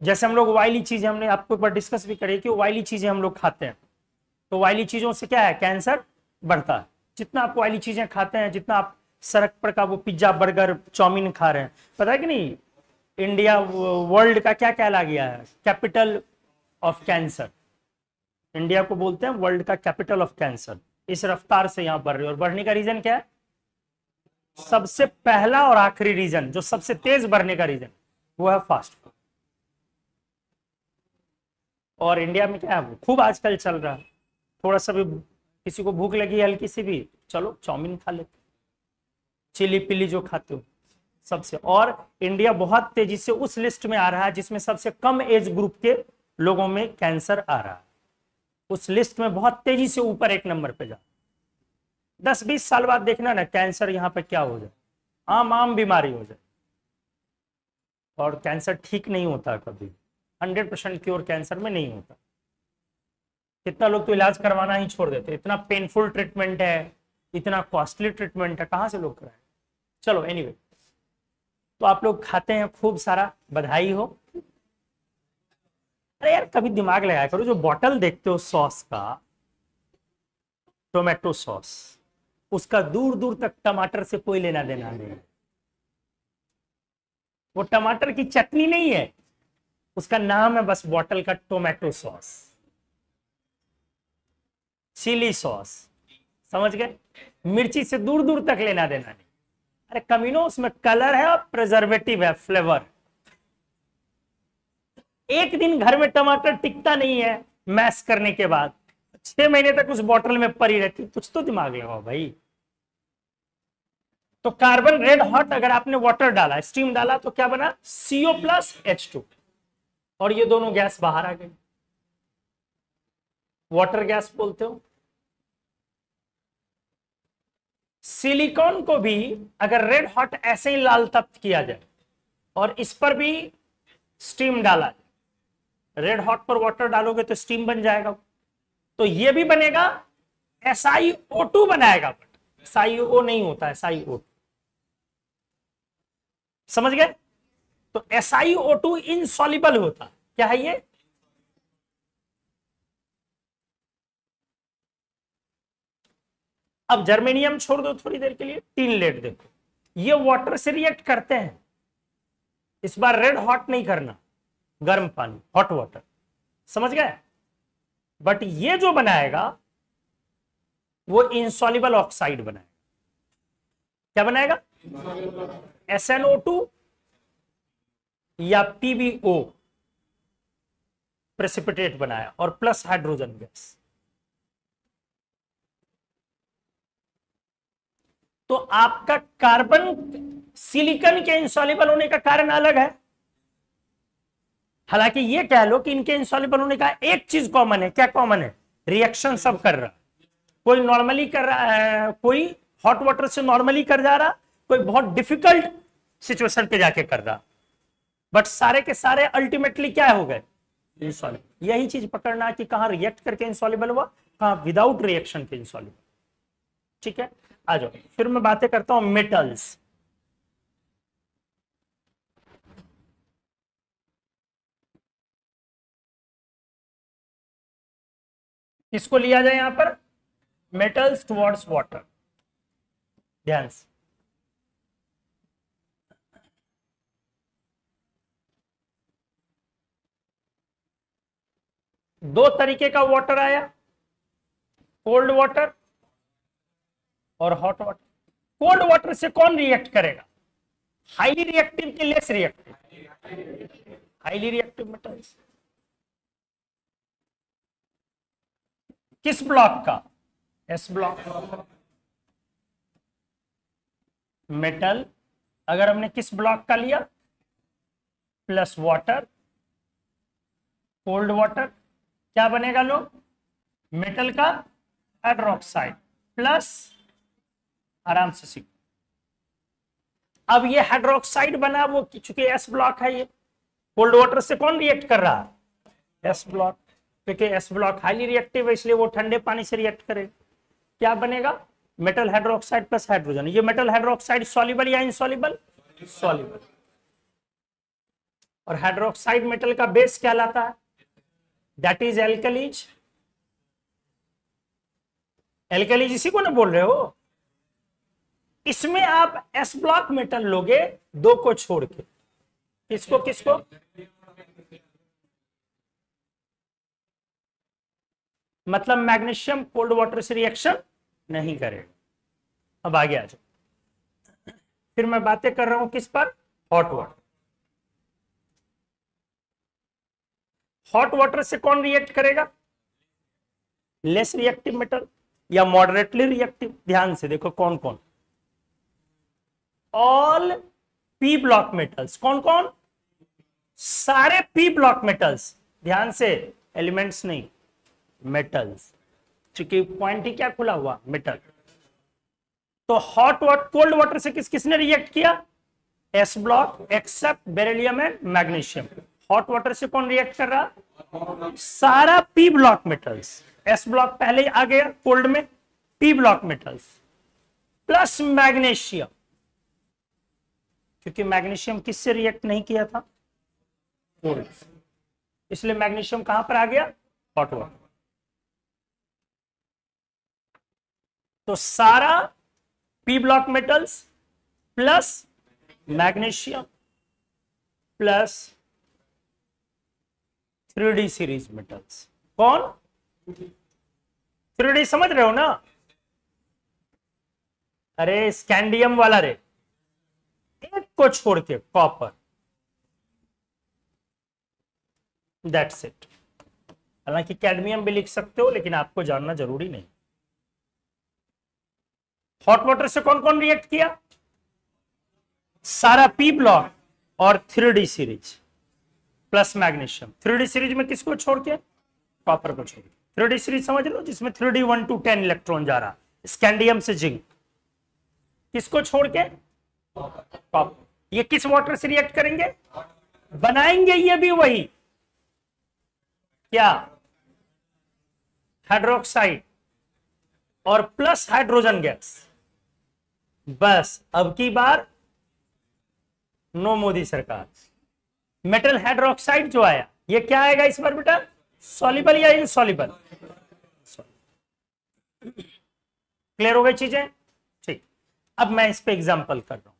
जैसे हम लोग वायली चीजें, हमने आपको एक बार डिस्कस भी करी कि वायली चीजें हम लोग खाते हैं, तो वायली चीजों से क्या है, कैंसर बढ़ता है। जितना आप वायली चीजें खाते हैं, जितना आप सड़क पर का वो पिज्जा बर्गर चाउमीन खा रहे हैं, पता है कि नहीं, इंडिया वर्ल्ड का क्या कहला गया है, कैपिटल ऑफ कैंसर। इंडिया को बोलते हैं वर्ल्ड का कैपिटल ऑफ कैंसर। इस रफ्तार से यहां बढ़ रही है, और बढ़ने का रीजन क्या है, सबसे पहला और आखिरी रीजन, जो सबसे तेज बढ़ने का रीजन, वो है फास्ट फूड। और इंडिया में क्या है, वो खूब आजकल चल रहा है। थोड़ा सा भी किसी को भूख लगी हल्की सी भी, चलो चाउमीन खा लेते, चिली पिली जो खाते हो सबसे। और इंडिया बहुत तेजी से उस लिस्ट में आ रहा है जिसमें सबसे कम एज ग्रुप के लोगों में कैंसर आ रहा है। उस लिस्ट में बहुत तेजी से ऊपर एक नंबर पे जा। 10-20 साल बाद देखना ना, कैंसर यहाँ पे क्या हो जाए, आम आम बीमारी हो जाए। और कैंसर ठीक नहीं होता कभी, 100% क्योर कैंसर में नहीं होता। कितना लोग तो इलाज करवाना ही छोड़ देते, इतना पेनफुल ट्रीटमेंट है, इतना कॉस्टली ट्रीटमेंट है, कहां से लोग कराएं। चलो एनीवे, तो आप लोग खाते हैं खूब सारा, बधाई हो। अरे यार कभी दिमाग लगाया करो, जो बॉटल देखते हो सॉस का, टोमेटो सॉस, उसका दूर दूर तक टमाटर से कोई लेना देना नहीं। वो टमाटर की चटनी नहीं है, उसका नाम है बस बॉटल का टोमेटो सॉस, चिली सॉस, समझ गए। मिर्ची से दूर दूर तक लेना देना नहीं। अरे कमीनो, उसमें कलर है और प्रिजर्वेटिव है, फ्लेवर। एक दिन घर में टमाटर टिकता नहीं है मैश करने के बाद, 6 महीने तक उस बोतल में पड़ी रहती। कुछ तो दिमाग लगाओ भाई। तो कार्बन रेड हॉट, अगर आपने वाटर डाला, स्टीम डाला, तो क्या बना, CO+H2, और ये दोनों गैस बाहर आ गई, वाटर गैस बोलते हो। सिलिकॉन को भी अगर रेड हॉट ऐसे ही लाल तप्त किया जाए और इस पर भी स्टीम डाला जाए, रेड हॉट पर वाटर डालोगे तो स्टीम बन जाएगा, तो ये भी बनेगा, SiO2 बनाएगा, बट SiO नहीं होता, SiO2, समझ गए। तो SiO2 इनसॉल्युबल होता, क्या है ये, अब जर्मेनियम छोड़ दो थोड़ी देर के लिए, टीन लेड देखो, ये वाटर से रिएक्ट करते हैं। इस बार रेड हॉट नहीं करना, गर्म पानी, हॉट वाटर, समझ गए। बट ये जो बनाएगा वो इनसॉल्युबल ऑक्साइड बनाएगा। क्या बनाएगा, SnO2 या PbO प्रेसिपिटेट बनाया, और प्लस हाइड्रोजन गैस। तो आपका कार्बन सिलिकॉन के इंसॉल्युबल होने का कारण अलग है। हालांकि ये कह लो कि इनके इंसॉल्युबल होने का एक चीज कॉमन है। क्या कॉमन है, रिएक्शन सब कर रहा, कोई नॉर्मली कर रहा है, कोई हॉट वाटर से नॉर्मली कर जा रहा, कोई बहुत डिफिकल्ट सिचुएशन पे जाके कर रहा, बट सारे के सारे अल्टीमेटली क्या हो गए, इंसॉल्युबल। यही चीज पकड़ना कि कहां रिएक्ट करके इंसॉल्युबल हुआ, कहां विदाउट रिएक्शन के इंसॉल्युबल। ठीक है, आ जाओ, फिर मैं बातें करता हूं मेटल्स। किसको लिया जाए यहां पर, मेटल्स टुवर्ड्स वाटर, ध्यान से। दो तरीके का वाटर आया, कोल्ड वाटर और हॉट वाटर। कोल्ड वाटर से कौन रिएक्ट करेगा, हाईली रिएक्टिव के less reactive, highly reactive metals. किस ब्लॉक का, S ब्लॉक। मेटल अगर हमने किस ब्लॉक का लिया, प्लस वाटर, कोल्ड वाटर, क्या बनेगा लोग, मेटल का हाइड्रोक्साइड प्लस, आराम से सीखो, अब ये हाइड्रोक्साइड बना, वो चूंकि एस ब्लॉक है, ये कोल्ड वाटर से कौन रिएक्ट कर रहा है? S block. क्योंकि एस ब्लॉक हाईली रिएक्टिव है, इसलिए वो ठंडे पानी से रिएक्ट करेगा। क्या बनेगा? Metal hydroxide plus hydrogen. ये मेटल हाइड्रोक्साइड सॉल्युबल या इनसॉल्युबल? सॉल्युबल। और हाइड्रोक्साइड मेटल का बेस कहलाता है, दैट इज एल्कलीज। एल्कलीज इसी को ना बोल रहे हो? इसमें आप एस ब्लॉक मेटल लोगे, दो को छोड़ के। किसको किसको? मतलब मैग्नीशियम कोल्ड वाटर से रिएक्शन नहीं करेगा। अब आगे आ जाओ। फिर मैं बातें कर रहा हूं किस पर? Hot water. हॉट वाटर से कौन रिएक्ट करेगा? लेस रिएक्टिव मेटल या मॉडरेटली रिएक्टिव। ध्यान से देखो कौन कौन। All P block metals. कौन कौन? सारे पी ब्लॉक मेटल्स। ध्यान से, एलिमेंट्स नहीं, मेटल्स, क्योंकि पॉइंट ही क्या खुला हुआ? मेटल। तो हॉट वाटर कोल्ड वाटर से किस किसने रिएक्ट किया? S block except beryllium and magnesium. Hot water से कौन रिएक्ट कर रहा? सारा P block metals. S block पहले आ गया कोल्ड में, P block metals plus magnesium, क्योंकि मैग्नीशियम किससे रिएक्ट नहीं किया था? कोल्ड। इसलिए मैग्नीशियम कहां पर आ गया? Hot water. तो सारा P block metals plus magnesium plus 3D series metals. कौन? 3D समझ रहे हो ना? अरे स्कैंडियम वाला रे, एक को छोड़ के, कॉपर। That's it. हालांकि कैडमियम भी लिख सकते हो, लेकिन आपको जानना जरूरी नहीं। हॉट वाटर से कौन कौन रिएक्ट किया? सारा पी ब्लॉक और 3D series plus magnesium. 3D series में किसको छोड़ के? कॉपर को छोड़ के। 3D सीरीज समझ लो, जिसमें 3D 1 to 10 इलेक्ट्रॉन जा रहा, स्कैंडियम से जिंक। किसको छोड़ के? कॉपर। ये किस वाटर से रिएक्ट करेंगे? बनाएंगे ये भी वही, क्या? हाइड्रोक्साइड और प्लस हाइड्रोजन गैस। बस अब की बार नो मोदी सरकार। मेटल हाइड्रोक्साइड जो आया, ये क्या आएगा इस बार बेटा? सॉल्युबल या इनसॉल्युबल? क्लियर हो गई चीजें? ठीक। अब मैं इस पे एग्जांपल कर रहा हूं।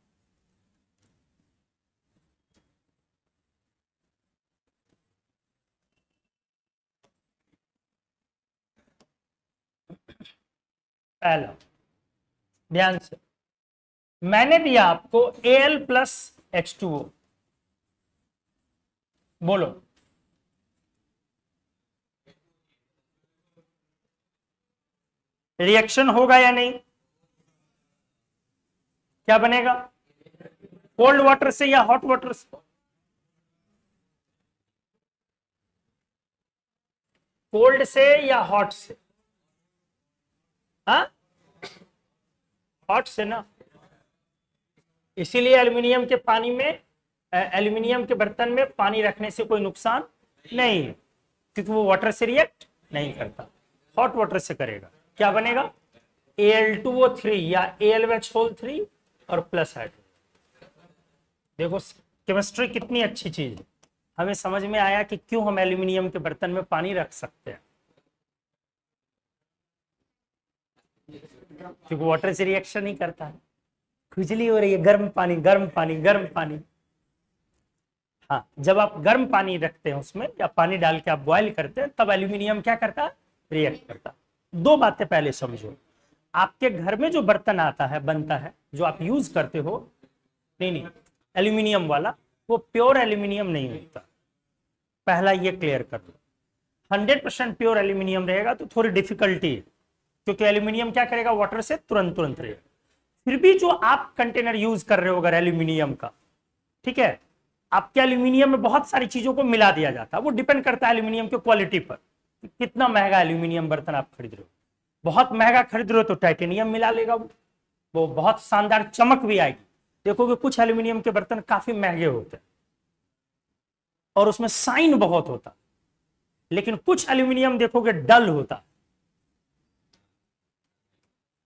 पहला, ध्यान से, मैंने दिया आपको Al प्लस H2O। बोलो, रिएक्शन होगा या नहीं? क्या बनेगा? कोल्ड वाटर से या हॉट वाटर से? कोल्ड से या हॉट से? हाँ, हॉट से ना। इसीलिए एल्यूमिनियम के पानी में, एल्यूमिनियम के बर्तन में पानी रखने से कोई नुकसान नहीं है, क्योंकि वो वाटर से रिएक्ट नहीं करता। हॉट वाटर से करेगा। क्या बनेगा? Al2O3 या AlOH3 और प्लस हाइड्रोजन। देखो केमिस्ट्री कितनी अच्छी चीज है। हमें समझ में आया कि क्यों हम एल्यूमिनियम के बर्तन में पानी रख सकते हैं, क्योंकि वाटर से रिएक्शन नहीं करता है। खुजली हो रही है, गर्म पानी गर्म पानी गर्म पानी। हाँ, जब आप गर्म पानी रखते हैं उसमें या पानी डाल के आप बॉयल करते हैं, तब एल्यूमिनियम क्या करता है? रिएक्ट करता। दो बातें पहले समझो। आपके घर में जो बर्तन आता है, बनता है, जो आप यूज करते हो, नहीं, एल्यूमिनियम वाला, वो प्योर एल्यूमिनियम नहीं होता। पहला ये क्लियर कर लो। 100% प्योर एल्यूमिनियम रहेगा तो थोड़ी डिफिकल्टी है, क्योंकि एल्यूमिनियम क्या करेगा? वाटर से तुरंत रहेगा। फिर भी जो आप कंटेनर यूज कर रहे हो अगर एल्यूमिनियम का, ठीक है, आपके एल्यूमिनियम में बहुत सारी चीजों को मिला दिया जाता है। वो डिपेंड करता है एल्यूमिनियम के क्वालिटी पर, कितना महंगा एल्यूमिनियम बर्तन आप खरीद रहे हो। बहुत महंगा खरीद रहे हो तो टाइटेनियम मिला लेगा, वो बहुत शानदार चमक भी आएगी। देखोगे कुछ एल्यूमिनियम के बर्तन काफी महंगे होते हैं और उसमें साइन बहुत होता, लेकिन कुछ एल्यूमिनियम देखोगे डल होता।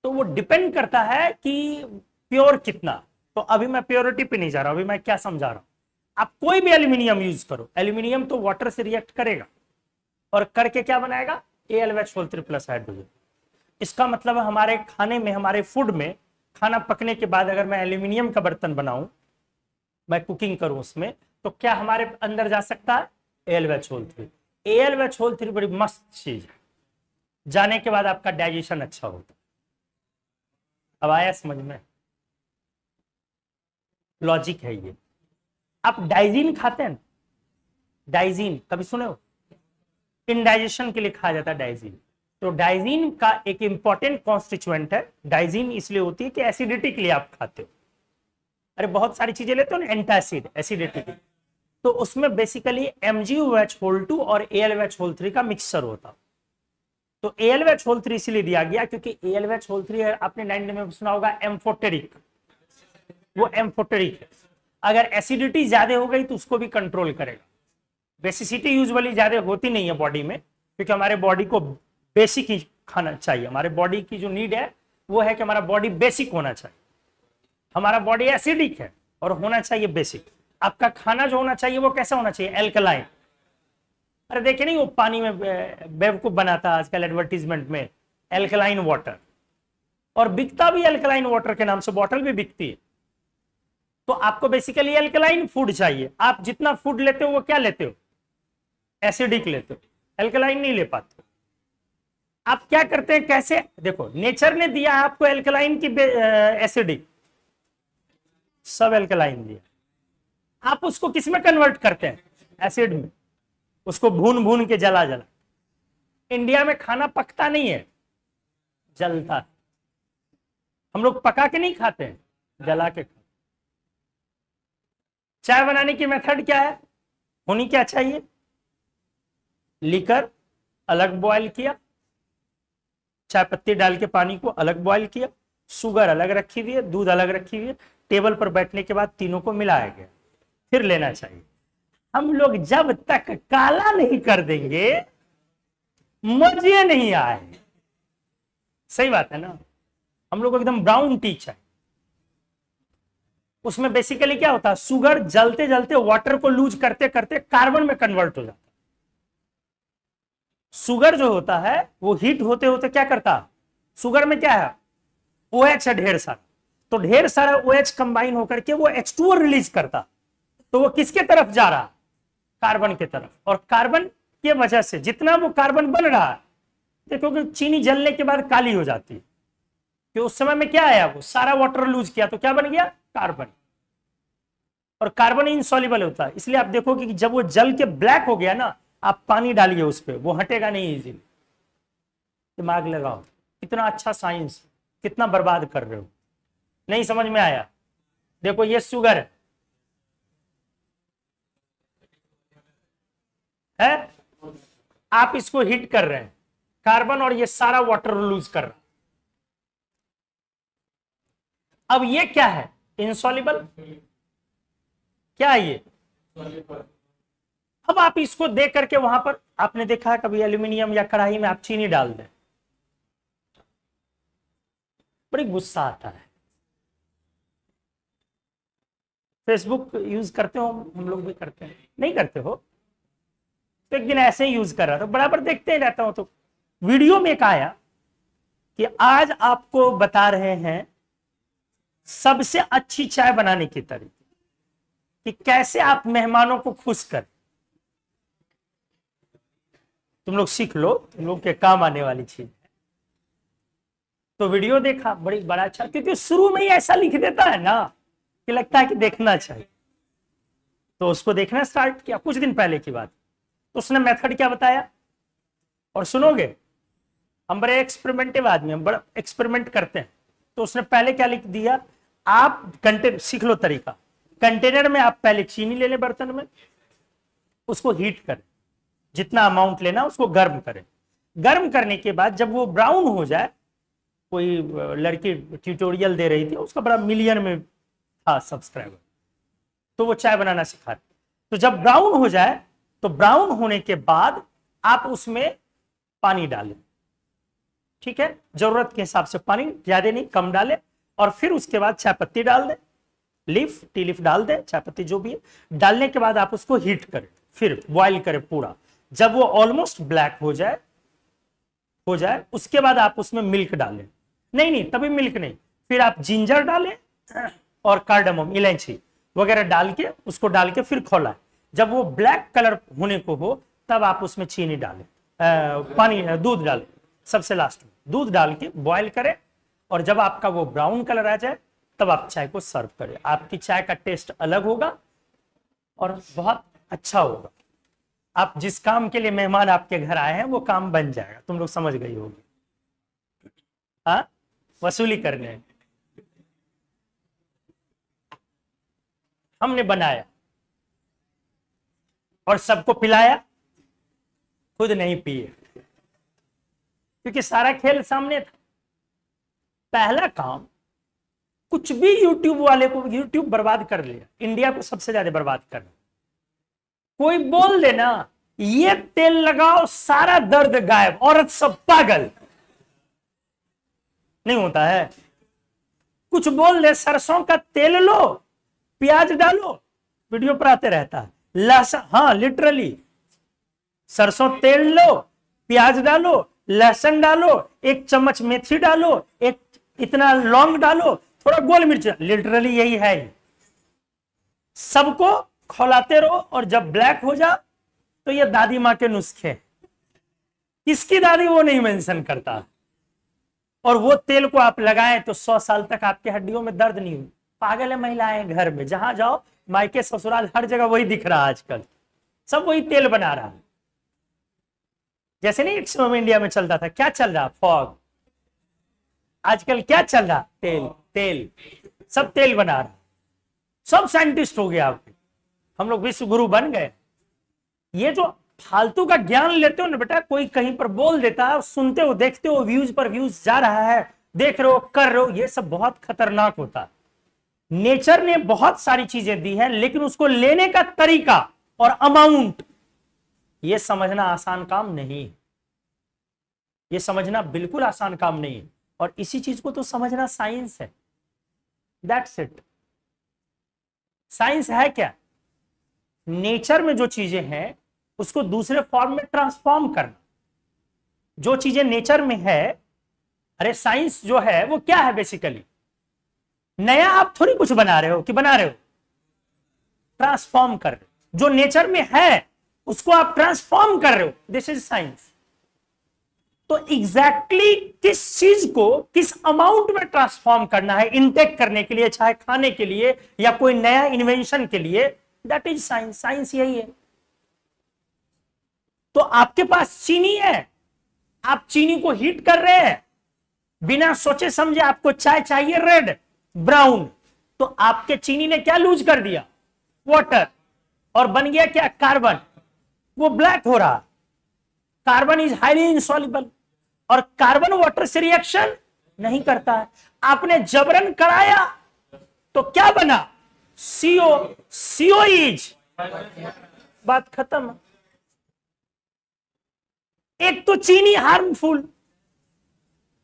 तो वो डिपेंड करता है कि प्योर कितना। तो अभी मैं प्योरिटी पे नहीं जा रहा, अभी मैं क्या समझा रहा हूं। आप कोई भी एल्यूमिनियम यूज करो, एल्यूमिनियम तो वाटर से रिएक्ट करेगा और करके क्या बनाएगा, AlOH3 प्लस हाइड्रोजन। इसका मतलब है हमारे खाने में, हमारे फूड में, खाना पकने के बाद अगर मैं एल्यूमिनियम का बर्तन बनाऊं, मैं कुकिंग करूं उसमें, तो क्या हमारे अंदर जा सकता है AlOH3। AlOH3 बड़ी मस्त चीज है, जाने के बाद आपका डाइजेशन अच्छा होता है। अब आया समझ में, लॉजिक है ये। आप डाइजीन खाते हैं, डाइजीन कभी सुने हो, इंडाइजेशन के लिए खाया जाता है डाइजीन। तो डाइजीन का एक इंपॉर्टेंट कॉन्स्टिट्यूएंट है, डाइजीन इसलिए होती है कि एसिडिटी के लिए आप खाते हो। अरे बहुत सारी चीजें लेते हो ना एंटासिड, एसिडिटी की, तो उसमें बेसिकली MgOH2 और AlOH3 का मिक्सचर होता। तो AlOH3 इसलिए दिया गया क्योंकि AlOH3 आपने 9 में सुना होगा एम्फोटेरिक, वो एम्फोटेरिक है। अगर एसिडिटी ज्यादा हो गई तो उसको भी कंट्रोल करेगा। बेसिसिटी यूजुअली ज्यादा होती नहीं है बॉडी में, क्योंकि हमारे बॉडी को बेसिक ही खाना चाहिए। हमारे बॉडी की जो नीड है वो है कि हमारा बॉडी बेसिक होना चाहिए। हमारा बॉडी एसिडिक है और होना चाहिए बेसिक। आपका खाना जो होना चाहिए वो कैसा होना चाहिए, एल्कलाइन। अरे देखे नहीं वो पानी में बेवकूफ बनाता आजकल एडवर्टीजमेंट में, एल्कलाइन वाटर, और बिकता भी एल्कलाइन वाटर के नाम से, बॉटल भी बिकती है। तो आपको बेसिकली एल्कलाइन फूड चाहिए। आप जितना फूड लेते हो वो क्या लेते हो, एसिडिक लेते हो, एल्कलाइन नहीं ले पाते। आप क्या करते हैं, कैसे, देखो नेचर ने दिया आपको एल्कलाइन की एसिडिक, सब एल्कलाइन दिया, आप उसको किस में कन्वर्ट करते हैं, एसिड में, उसको भून भून के जला जला। इंडिया में खाना पकता नहीं है, जलता है। हम लोग पका के नहीं खाते हैं, जला के खाते। चाय बनाने की मेथड क्या है, होनी क्या चाहिए, लीकर अलग बॉयल किया, चाय पत्ती डाल के पानी को अलग बॉयल किया, शुगर अलग रखी हुई है, दूध अलग रखी हुई है, टेबल पर बैठने के बाद तीनों को मिलाया गया, फिर लेना चाहिए। हम लोग जब तक काला नहीं कर देंगे मजे नहीं आए। सही बात है ना, हम लोग को एकदम ब्राउन टी चाहिए। उसमें बेसिकली क्या होता है, शुगर जलते जलते वाटर को लूज करते करते कार्बन में कन्वर्ट हो जाता है। शुगर जो होता है वो हीट होते होते क्या करता है, शुगर में क्या है, OH है ढेर सारा, तो ढेर सारा OH कंबाइन होकर के वो H2O रिलीज करता। तो वो किसके तरफ जा रहा, कार्बन के तरफ। और कार्बन के वजह से जितना वो कार्बन बन रहा है, देखो कि चीनी जलने के बाद काली हो जाती है, कि उस समय में क्या आया, वो सारा वाटर लूज किया तो क्या बन गया, कार्बन। और कार्बन इनसॉल्युबल होता है, इसलिए आप देखोगे कि जब वो जल के ब्लैक हो गया ना, आप पानी डालिए उस पर, वो हटेगा नहीं इजीली। दिमाग लगाओ, कितना अच्छा साइंस, कितना बर्बाद कर रहे हो। नहीं समझ में आया, देखो ये शुगर है, आप इसको हीट कर रहे हैं, कार्बन और ये सारा वाटर लूज कर रहा है। अब ये क्या है, इनसॉल्युबल, क्या है ये, अब आप इसको देख करके वहां पर, आपने देखा है कभी एल्यूमिनियम या कढ़ाई में आप चीनी डाल दें, बड़ी गुस्सा आता है। फेसबुक यूज करते हो, हम लोग भी करते हैं, नहीं करते हो, तो एक दिन ऐसे ही यूज कर रहा था, बराबर देखते ही रहता हूं, तो वीडियो में एक आया कि आज आपको बता रहे हैं सबसे अच्छी चाय बनाने की तरीके, कि कैसे आप मेहमानों को खुश करें। तुम लोग सीख लो, तुम लोग के काम आने वाली चीज है। तो वीडियो देखा, बड़ा अच्छा, क्योंकि शुरू में ही ऐसा लिख देता है ना कि लगता है कि देखना चाहिए। तो उसको देखना स्टार्ट किया, कुछ दिन पहले की बात। तो उसने मेथड क्या बताया, और सुनोगे, हम बड़े एक्सपेरिमेंटिव आदमी, हम बड़ा एक्सपेरिमेंट करते हैं। तो उसने पहले क्या लिख दिया, आप कंटेनर सीख लो तरीका, कंटेनर में आप पहले चीनी ले लें बर्तन में, उसको हीट करें, जितना अमाउंट लेना उसको गर्म करें। गर्म करने के बाद जब वो ब्राउन हो जाए, कोई लड़की ट्यूटोरियल दे रही थी, उसका बड़ा मिलियन में हाँ सब्सक्राइबर, तो वो चाय बनाना सिखा रहे। तो जब ब्राउन हो जाए, तो ब्राउन होने के बाद आप उसमें पानी डालें, ठीक है, जरूरत के हिसाब से पानी, ज्यादा नहीं, कम डालें। और फिर उसके बाद चाय पत्ती डाल दें, लीफ, टी लीफ डाल दें, चाय पत्ती जो भी है। डालने के बाद आप उसको हीट करें, फिर बॉईल करें पूरा। जब वो ऑलमोस्ट ब्लैक हो जाए उसके बाद आप उसमें मिल्क डालें। नहीं नहीं, तभी मिल्क नहीं, फिर आप जिंजर डालें और कार्डमम, इलायची वगैरह डाल के, उसको डाल के फिर खौलाएं। जब वो ब्लैक कलर होने को हो, तब आप उसमें चीनी डालें, पानी, दूध डालें, सबसे लास्ट में दूध डाल के बॉईल करें। और जब आपका वो ब्राउन कलर आ जाए, तब आप चाय को सर्व करें। आपकी चाय का टेस्ट अलग होगा और बहुत अच्छा होगा। आप जिस काम के लिए मेहमान आपके घर आए हैं, वो काम बन जाएगा। तुम लोग समझ गई होगी। हाँ, वसूली करने हमने बनाया और सबको पिलाया, खुद नहीं पिए, क्योंकि सारा खेल सामने था। पहला काम, कुछ भी यूट्यूब वाले को, यूट्यूब बर्बाद कर लिया, इंडिया को सबसे ज्यादा बर्बाद कर लिया। कोई बोल देना ये तेल लगाओ सारा दर्द गायब, औरत सब पागल, नहीं होता है। कुछ बोल दे सरसों का तेल लो, प्याज डालो, वीडियो पर आते रहता है, लहसुन, हाँ लिटरली, सरसों तेल लो, प्याज डालो, लहसुन डालो, 1 चम्मच मेथी डालो, एक इतना लौंग डालो, थोड़ा गोल मिर्च, लिटरली यही है। सबको खौलाते रहो, और जब ब्लैक हो जा, तो ये दादी माँ के नुस्खे, किसकी दादी वो नहीं मेंशन करता। और वो तेल को आप लगाएं तो 100 साल तक आपके हड्डियों में दर्द नहीं हुई। पागल है महिलाएं, घर में जहां जाओ, मायके ससुराल हर जगह वही दिख रहा है आजकल, सब वही तेल बना रहा है। जैसे नहीं एक समय इंडिया में चलता था, क्या चल रहा, फॉग, आजकल क्या चल रहा, तेल, तेल, सब तेल बना रहा, सब साइंटिस्ट हो गए आपके, हम लोग विश्व गुरु बन गए। ये जो फालतू का ज्ञान लेते हो ना बेटा, कोई कहीं पर बोल देता है, सुनते हो, देखते हो, व्यूज पर व्यूज जा रहा है, देख रहे हो, कर रहे हो, ये सब बहुत खतरनाक होता है। नेचर ने बहुत सारी चीजें दी है, लेकिन उसको लेने का तरीका और अमाउंट, ये समझना आसान काम नहीं है। ये समझना बिल्कुल आसान काम नहीं है, और इसी चीज को तो समझना साइंस है। That's it. साइंस है क्या? नेचर में जो चीजें हैं उसको दूसरे फॉर्म में ट्रांसफॉर्म करना। जो चीजें नेचर में है, अरे साइंस जो है वो क्या है बेसिकली, नया आप थोड़ी कुछ बना रहे हो, कि बना रहे हो, ट्रांसफॉर्म कर रहे हो। जो नेचर में है उसको आप ट्रांसफॉर्म कर रहे हो, दिस इज साइंस। तो एग्जैक्टली किस चीज को किस अमाउंट में ट्रांसफॉर्म करना है इनटेक करने के लिए, चाहे खाने के लिए या कोई नया इन्वेंशन के लिए, दैट इज साइंस। साइंस यही है। तो आपके पास चीनी है, आप चीनी को हीट कर रहे हैं, बिना सोचे समझे आपको चाय चाहिए रेड, ब्राउन, तो आपके चीनी ने क्या लूज कर दिया, वाटर, और बन गया क्या, कार्बन, वो ब्लैक हो रहा। कार्बन इज हाईली इनसॉल्युबल, और कार्बन वाटर से रिएक्शन नहीं करता है। आपने जबरन कराया तो क्या बना, CO, CO इज, बात खत्म। एक तो चीनी हार्मफुल,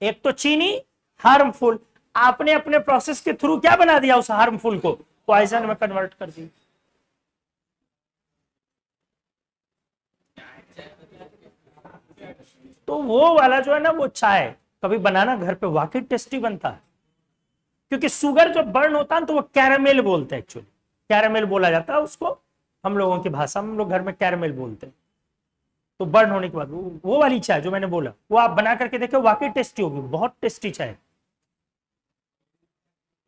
एक तो चीनी हार्मफुल, आपने अपने प्रोसेस के थ्रू क्या बना दिया, उस हार्मफुल को पॉइजन में कन्वर्ट कर दिया। तो वो वाला जो है ना, वो चाय कभी बनाना घर पे, वाकई टेस्टी बनता है। क्योंकि शुगर जो बर्न होता है तो वो कैरामेल बोलते हैं, एक्चुअली कैरामेल बोला जाता है उसको, हम लोगों की भाषा में हम लोग घर में कैरामेल बोलते हैं। तो बर्न होने के बाद वो वाली चाय जो मैंने बोला, वो आप बना करके देखो, वाकई टेस्टी होगी, बहुत टेस्टी चाय।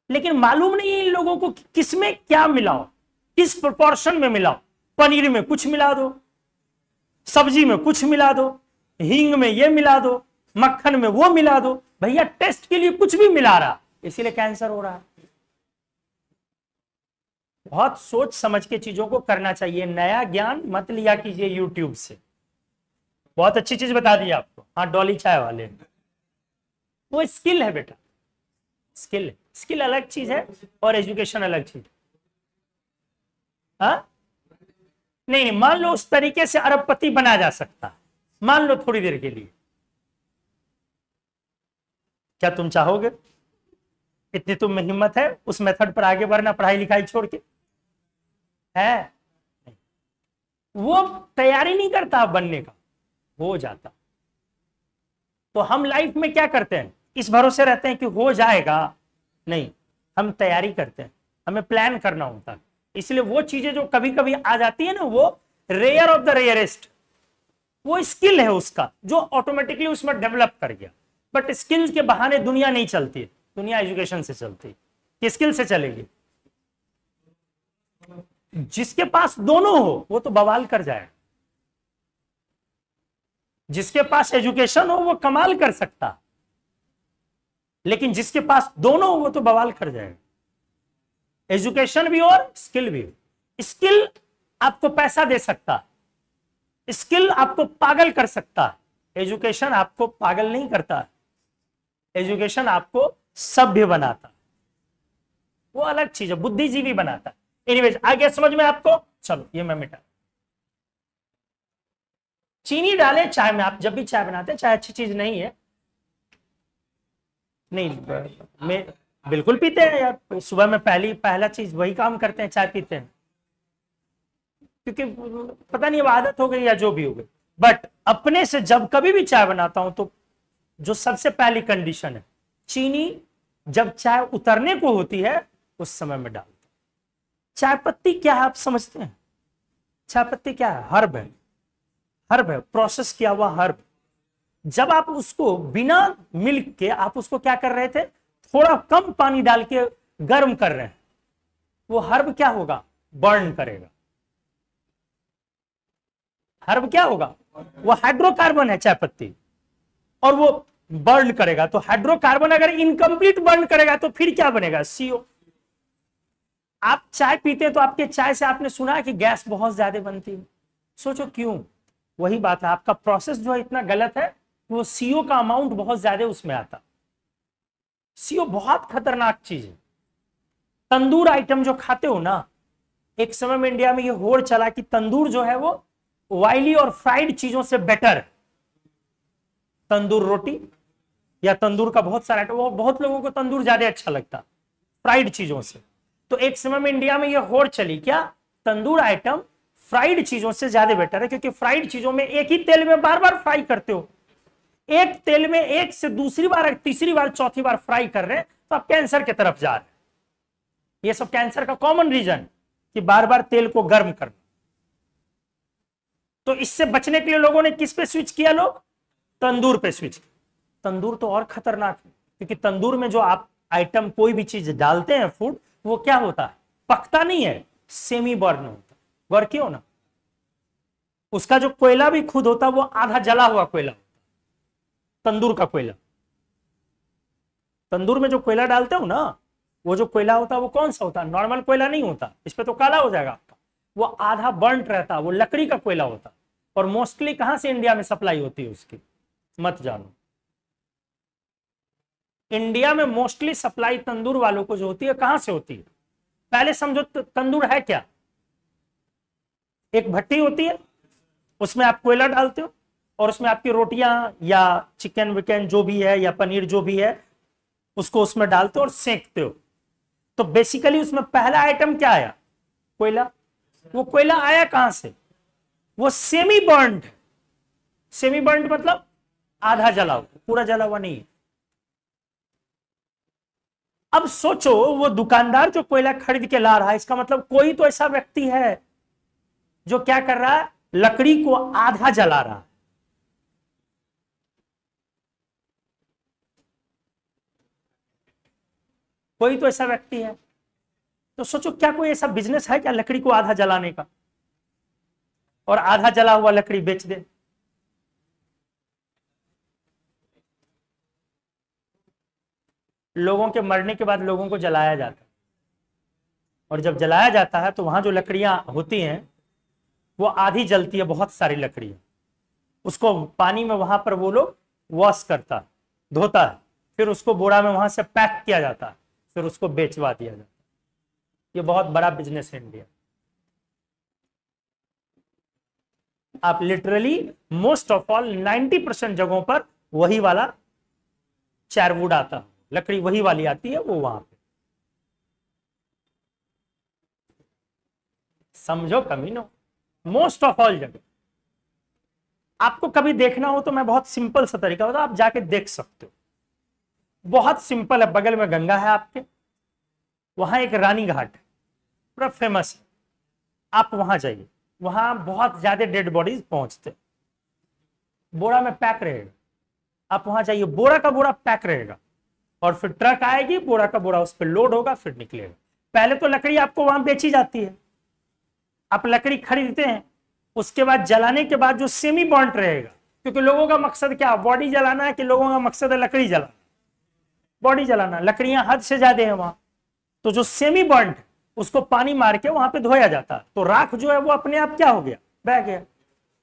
लेकिन मालूम नहीं है इन लोगों को किसमें क्या मिलाओ, किस प्रोपोर्शन में मिलाओ। पनीर में कुछ मिला दो, सब्जी में कुछ मिला दो, हींग में ये मिला दो, मक्खन में वो मिला दो, भैया टेस्ट के लिए कुछ भी मिला रहा, इसीलिए कैंसर हो रहा है। बहुत सोच समझ के चीजों को करना चाहिए। नया ज्ञान मत लिया कीजिए यूट्यूब से। बहुत अच्छी चीज बता दी आपको, हाँ डॉली चाय वाले, वो स्किल है बेटा, स्किल, स्किल अलग चीज है और एजुकेशन अलग चीज। हाँ नहीं नहीं, मान लो उस तरीके से अरबपति बना जा सकता है, मान लो थोड़ी देर के लिए, क्या तुम चाहोगे? इतनी तुम में हिम्मत है उस मेथड पर आगे बढ़ना, पढ़ाई लिखाई छोड़ के? है वो तैयारी नहीं करता बनने का, हो जाता। तो हम लाइफ में क्या करते हैं, इस भरोसे रहते हैं कि हो जाएगा, नहीं, हम तैयारी करते हैं, हमें प्लान करना होता है। इसलिए वो चीजें जो कभी कभी आ जाती है ना, वो रेयर ऑफ द रेयरेस्ट, वो स्किल है उसका जो ऑटोमेटिकली उसमें डेवलप कर गया। बट स्किल्स के बहाने दुनिया नहीं चलती है, दुनिया एजुकेशन से चलती है। किस स्किल से चलेगी? जिसके पास दोनों हो वो तो बवाल कर जाए, जिसके पास एजुकेशन हो वो कमाल कर सकता, लेकिन जिसके पास दोनों हो वो तो बवाल कर जाएगा। एजुकेशन भी और स्किल भी। स्किल आपको पैसा दे सकता, स्किल आपको पागल कर सकता, एजुकेशन आपको पागल नहीं करता, एजुकेशन आपको सभ्य बनाता, वो अलग चीज है, बुद्धिजीवी बनाता। एनीवेज, आगे समझ में आपको? चलो ये मैं मिटा। चीनी डालें चाय में, आप जब भी चाय बनाते हैं, चाय अच्छी चीज नहीं है, नहीं मैं बिल्कुल पीते हैं यार, सुबह में पहला चीज वही काम करते हैं, चाय पीते हैं, क्योंकि पता नहीं अब आदत हो गई या जो भी हो गई। बट अपने से जब कभी भी चाय बनाता हूं तो जो सबसे पहली कंडीशन है, चीनी जब चाय उतरने को होती है उस समय में डालते। चाय पत्ती क्या है आप समझते हैं? चाय पत्ती क्या है? हर्ब है, हर्ब है, प्रोसेस किया हुआ हर्ब। जब आप उसको बिना मिल्क के आप उसको क्या कर रहे थे, थोड़ा कम पानी डाल के गर्म कर रहे हैं, वो हर्ब क्या होगा? बर्न करेगा। हर्ब क्या होगा? वो हाइड्रोकार्बन है चाय पत्ती, और वो बर्न करेगा। तो हाइड्रोकार्बन अगर इनकम्प्लीट बर्न करेगा तो फिर क्या बनेगा? CO। आप चाय पीते हैं तो आपके चाय से आपने सुना है कि गैस बहुत ज्यादा बनती है, सोचो क्यों? वही बात है, आपका प्रोसेस जो है इतना गलत है, वो CO का अमाउंट बहुत ज्यादा उसमें आता। CO बहुत खतरनाक चीज है। तंदूर आइटम जो खाते हो ना, एक समय में इंडिया में ये होड़ चला कि तंदूर जो है वो ऑयली और फ्राइड चीजों से बेटर है। तंदूर रोटी या तंदूर का बहुत सारा आइटम, वो बहुत लोगों को तंदूर ज्यादा अच्छा लगता फ्राइड चीजों से। तो एक समय में इंडिया में ये होड़ चली, क्या तंदूर आइटम फ्राइड चीजों से ज्यादा बेटर है, क्योंकि फ्राइड चीजों में एक ही तेल में बार बार फ्राई करते हो, एक तेल में एक से दूसरी बार, तीसरी बार, चौथी बार फ्राई कर रहे हैं, तो आप कैंसर की तरफ जा रहे हैं। ये सब कैंसर का कॉमन रीजन कि बार बार तेल को गर्म करना। तो इससे बचने के लिए लोगों ने किस पे स्विच किया? लोग तंदूर पे स्विच किया। तंदूर तो और खतरनाक है, क्योंकि तंदूर में जो आप आइटम कोई भी चीज डालते हैं फूड, वो क्या होता है? पकता नहीं है, सेमी बर्न होता है। गौर क्यों ना, उसका जो कोयला भी खुद होता है वो आधा जला हुआ कोयला होता है। तंदूर का कोयला, तंदूर में जो कोयला डालते हो ना, वो जो कोयला होता है वो कौन सा होता है? नॉर्मल कोयला नहीं होता, इस पे तो काला हो जाएगा आपका, वो आधा बर्न्ट रहता है, वो लकड़ी का कोयला होता है। और मोस्टली कहां से इंडिया में सप्लाई होती है उसकी? मत जानो। इंडिया में मोस्टली सप्लाई तंदूर वालों को जो होती है कहां से होती है? पहले समझो तंदूर है क्या? एक भट्टी होती है, उसमें आप कोयला डालते हो और उसमें आपकी रोटियां या चिकन विकन जो भी है या पनीर जो भी है उसको उसमें डालते हो और सेकते हो। तो बेसिकली उसमें पहला आइटम क्या आया? कोयला। वो कोयला आया कहां से? वो सेमी बर्न्ड। सेमी बर्न्ड मतलब आधा जला हुआ, पूरा जला हुआ नहीं है। अब सोचो, वो दुकानदार जो कोयला खरीद के ला रहा है, इसका मतलब कोई तो ऐसा व्यक्ति है जो क्या कर रहा है? लकड़ी को आधा जला रहा है। कोई तो ऐसा व्यक्ति है। तो सोचो, क्या कोई ऐसा बिजनेस है क्या लकड़ी को आधा जलाने का और आधा जला हुआ लकड़ी बेच दे? लोगों के मरने के बाद लोगों को जलाया जाता है, और जब जलाया जाता है तो वहां जो लकड़ियां होती हैं वो आधी जलती है, बहुत सारी लकड़ियां। उसको पानी में वहां पर वो लोग वॉश करता है, धोता है, फिर उसको बोरा में वहां से पैक किया जाता है, फिर उसको बेचवा दिया जाता है। ये बहुत बड़ा बिजनेस है इंडिया। आप लिटरली मोस्ट ऑफ ऑल 90% जगहों पर वही वाला चारवुड आता है, लकड़ी वही वाली आती है, वो वहां पे। समझो कमीनो, मोस्ट ऑफ ऑल जगह। आपको कभी देखना हो तो मैं बहुत सिंपल सा तरीका होता, आप जाके देख सकते हो, बहुत सिंपल है। बगल में गंगा है आपके, वहां एक रानी घाट है, पूरा फेमस है। आप वहां जाइए, वहां बहुत ज्यादा डेड बॉडीज पहुंचते, बोरा में पैक रहेगा। आप वहां जाइए, बोरा का बोरा पैक रहेगा, और फिर ट्रक आएगी, बोरा का बोरा उस पर लोड होगा, फिर निकलेगा। पहले तो लकड़ी आपको वहां बेची जाती है, आप लकड़ी खरीदते हैं, उसके बाद जलाने के बाद जो सेमी बॉन्ड रहेगा, क्योंकि लोगों का मकसद क्या, बॉडी जलाना है कि लोगों का मकसद है लकड़ी जलाना? बॉडी जलाना। लकड़ियां हद से ज्यादा है वहां, तो जो सेमी बॉन्ड उसको पानी मार के वहां पे धोया जाता है, तो राख जो है वो अपने आप क्या हो गया, बह गया,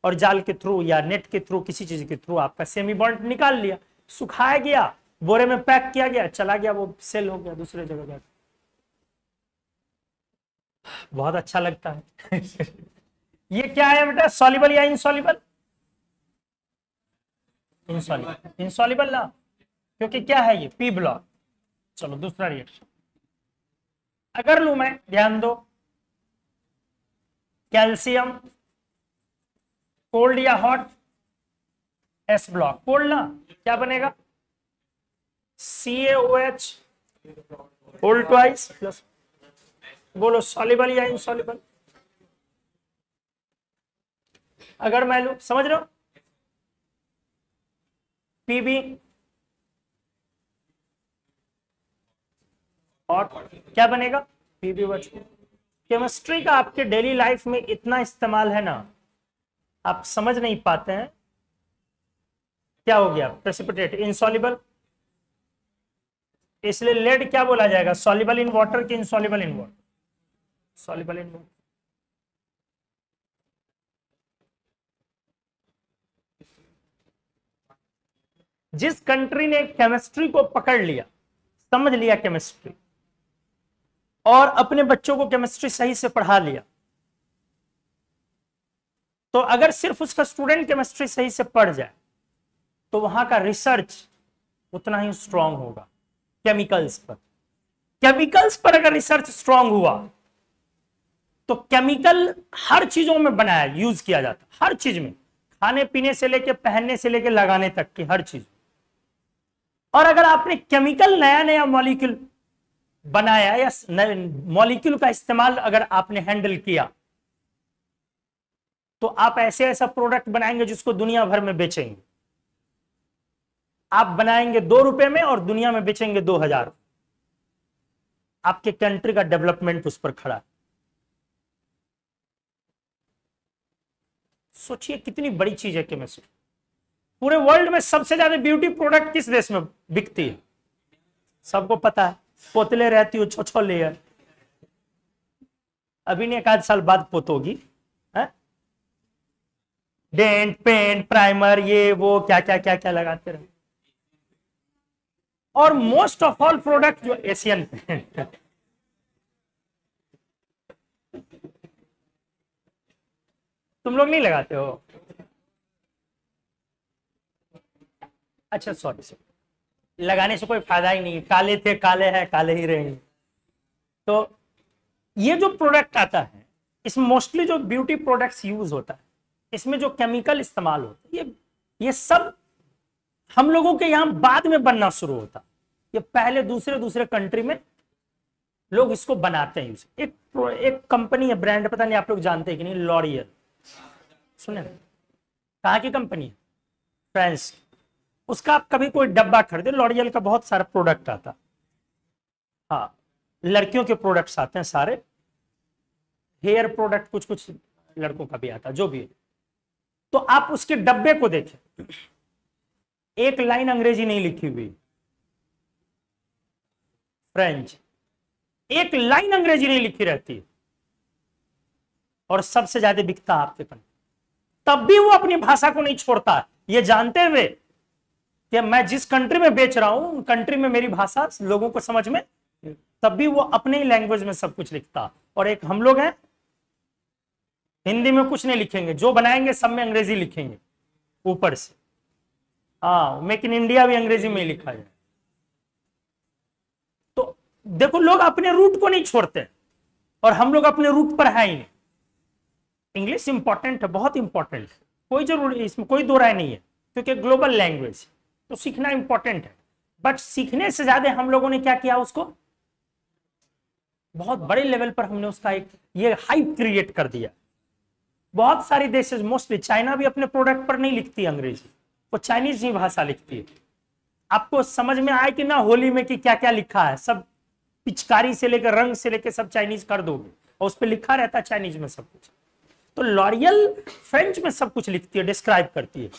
और जाल के थ्रू या नेट के थ्रू, किसी चीज के थ्रू आपका सेमी बॉन्ड निकाल लिया, सुखाया गया, बोरे में पैक किया गया, चला गया, वो सेल हो गया दूसरे जगह जाकर। बहुत अच्छा लगता है। ये क्या है बेटा, सॉल्युबल या इनसॉल्युबल? इनसॉल्युबल। इनसॉल्युबल ना, क्योंकि क्या है ये, पी ब्लॉक। चलो दूसरा रिएक्शन अगर लू मैं, ध्यान दो, कैल्शियम कोल्ड या हॉट, एस ब्लॉक, कोल्ड ना, क्या बनेगा, CaOH होल ट्वाइस प्लस, बोलो सॉल्युबल या इनसॉल्युबल? अगर मैं लू, समझ रहे हो, Pb और क्या बनेगा, Pb। केमिस्ट्री का आपके डेली लाइफ में इतना इस्तेमाल है ना, आप समझ नहीं पाते हैं। क्या हो गया, प्रेसिपिटेट, इनसॉल्युबल, इसलिए लेड क्या बोला जाएगा, सॉल्युबल इन वाटर कि insoluble in water? Soluble in water. जिस कंट्री ने केमिस्ट्री को पकड़ लिया, समझ लिया केमिस्ट्री, और अपने बच्चों को केमिस्ट्री सही से पढ़ा लिया, तो अगर सिर्फ उसका स्टूडेंट केमिस्ट्री सही से पढ़ जाए तो वहां का रिसर्च उतना ही स्ट्रांग होगा। केमिकल्स पर, केमिकल्स पर अगर रिसर्च स्ट्रांग हुआ तो केमिकल हर चीजों में बनाया, यूज किया जाता, हर चीज में, खाने पीने से लेके पहनने से लेके लगाने तक की हर चीज। और अगर आपने केमिकल नया नया मॉलिक्यूल बनाया या मॉलिक्यूल का इस्तेमाल अगर आपने हैंडल किया, तो आप ऐसे ऐसा प्रोडक्ट बनाएंगे जिसको दुनिया भर में बेचेंगे। आप बनाएंगे 2 रुपए में और दुनिया में बेचेंगे 2000। आपके कंट्री का डेवलपमेंट उस पर खड़ा है। सोचिए कितनी बड़ी चीज है केमिस्ट्री। पूरे वर्ल्ड में सबसे ज्यादा ब्यूटी प्रोडक्ट किस देश में बिकती है? सबको पता है, पोतले रहती हो, छो लेयर। अभी नहीं, एक आध साल बाद पोतोगी। डेंट, पेंट, प्राइमर, ये वो क्या क्या क्या क्या लगाते रहे। और मोस्ट ऑफ ऑल प्रोडक्ट जो एशियन पेंट, तुम लोग नहीं लगाते हो? अच्छा सॉरी, लगाने से कोई फायदा ही नहीं, काले थे काले हैं, काले ही रहेंगे। तो ये जो प्रोडक्ट आता है, इसमें मोस्टली जो ब्यूटी प्रोडक्ट्स यूज होता है, इसमें जो केमिकल इस्तेमाल होता है, ये सब हम लोगों के यहां बाद में बनना शुरू होता। ये पहले दूसरे कंट्री में लोग इसको बनाते हैं। एक कंपनी है, ब्रांड, पता नहीं आप लोग जानते हैं कि नहीं, लॉरियल, सुने? कहाँ की कंपनी है? फ्रांस। उसका आप कभी कोई डब्बा खरीदे, लॉरियल का बहुत सारा प्रोडक्ट आता। हाँ, लड़कियों के प्रोडक्ट्स आते हैं सारे, हेयर प्रोडक्ट, कुछ कुछ लड़कों का भी आता, जो भी है। तो आप उसके डब्बे को देखें, एक लाइन अंग्रेजी नहीं लिखी हुई, फ्रेंच, एक लाइन अंग्रेजी नहीं लिखी रहती है, और सबसे ज्यादा बिकता आपके पास। तब भी वो अपनी भाषा को नहीं छोड़ता, ये जानते हुए कि मैं जिस कंट्री में बेच रहा हूं उन कंट्री में मेरी भाषा लोगों को समझ में, तब भी वो अपने ही लैंग्वेज में सब कुछ लिखता। और एक हम लोग हैं, हिंदी में कुछ नहीं लिखेंगे, जो बनाएंगे सब में अंग्रेजी लिखेंगे ऊपर से। हाँ, मेक इन इंडिया भी अंग्रेजी में ही लिखा है। तो देखो, लोग अपने रूट को नहीं छोड़ते और हम लोग अपने रूट पर है ही नहीं। इंग्लिश इंपॉर्टेंट है, बहुत इंपॉर्टेंट है, कोई जरूरी, इसमें कोई दो राय नहीं है, क्योंकि ग्लोबल लैंग्वेज तो सीखना इंपॉर्टेंट है। बट सीखने से ज्यादा हम लोगों ने क्या किया, उसको बहुत बड़े लेवल पर हमने उसका एक ये हाइप क्रिएट कर दिया। बहुत सारी देश, मोस्टली चाइना भी अपने प्रोडक्ट पर नहीं लिखती अंग्रेजी, वो चाइनीज ही भाषा लिखती है। आपको समझ में आए कि ना होली में कि क्या क्या लिखा है, सब पिचकारी से लेकर रंग से लेकर सब चाइनीज कर दोगे और उस पर लिखा रहता है चाइनीज में सब कुछ। तो लॉरियल फ्रेंच में सब कुछ लिखती है, डिस्क्राइब करती है।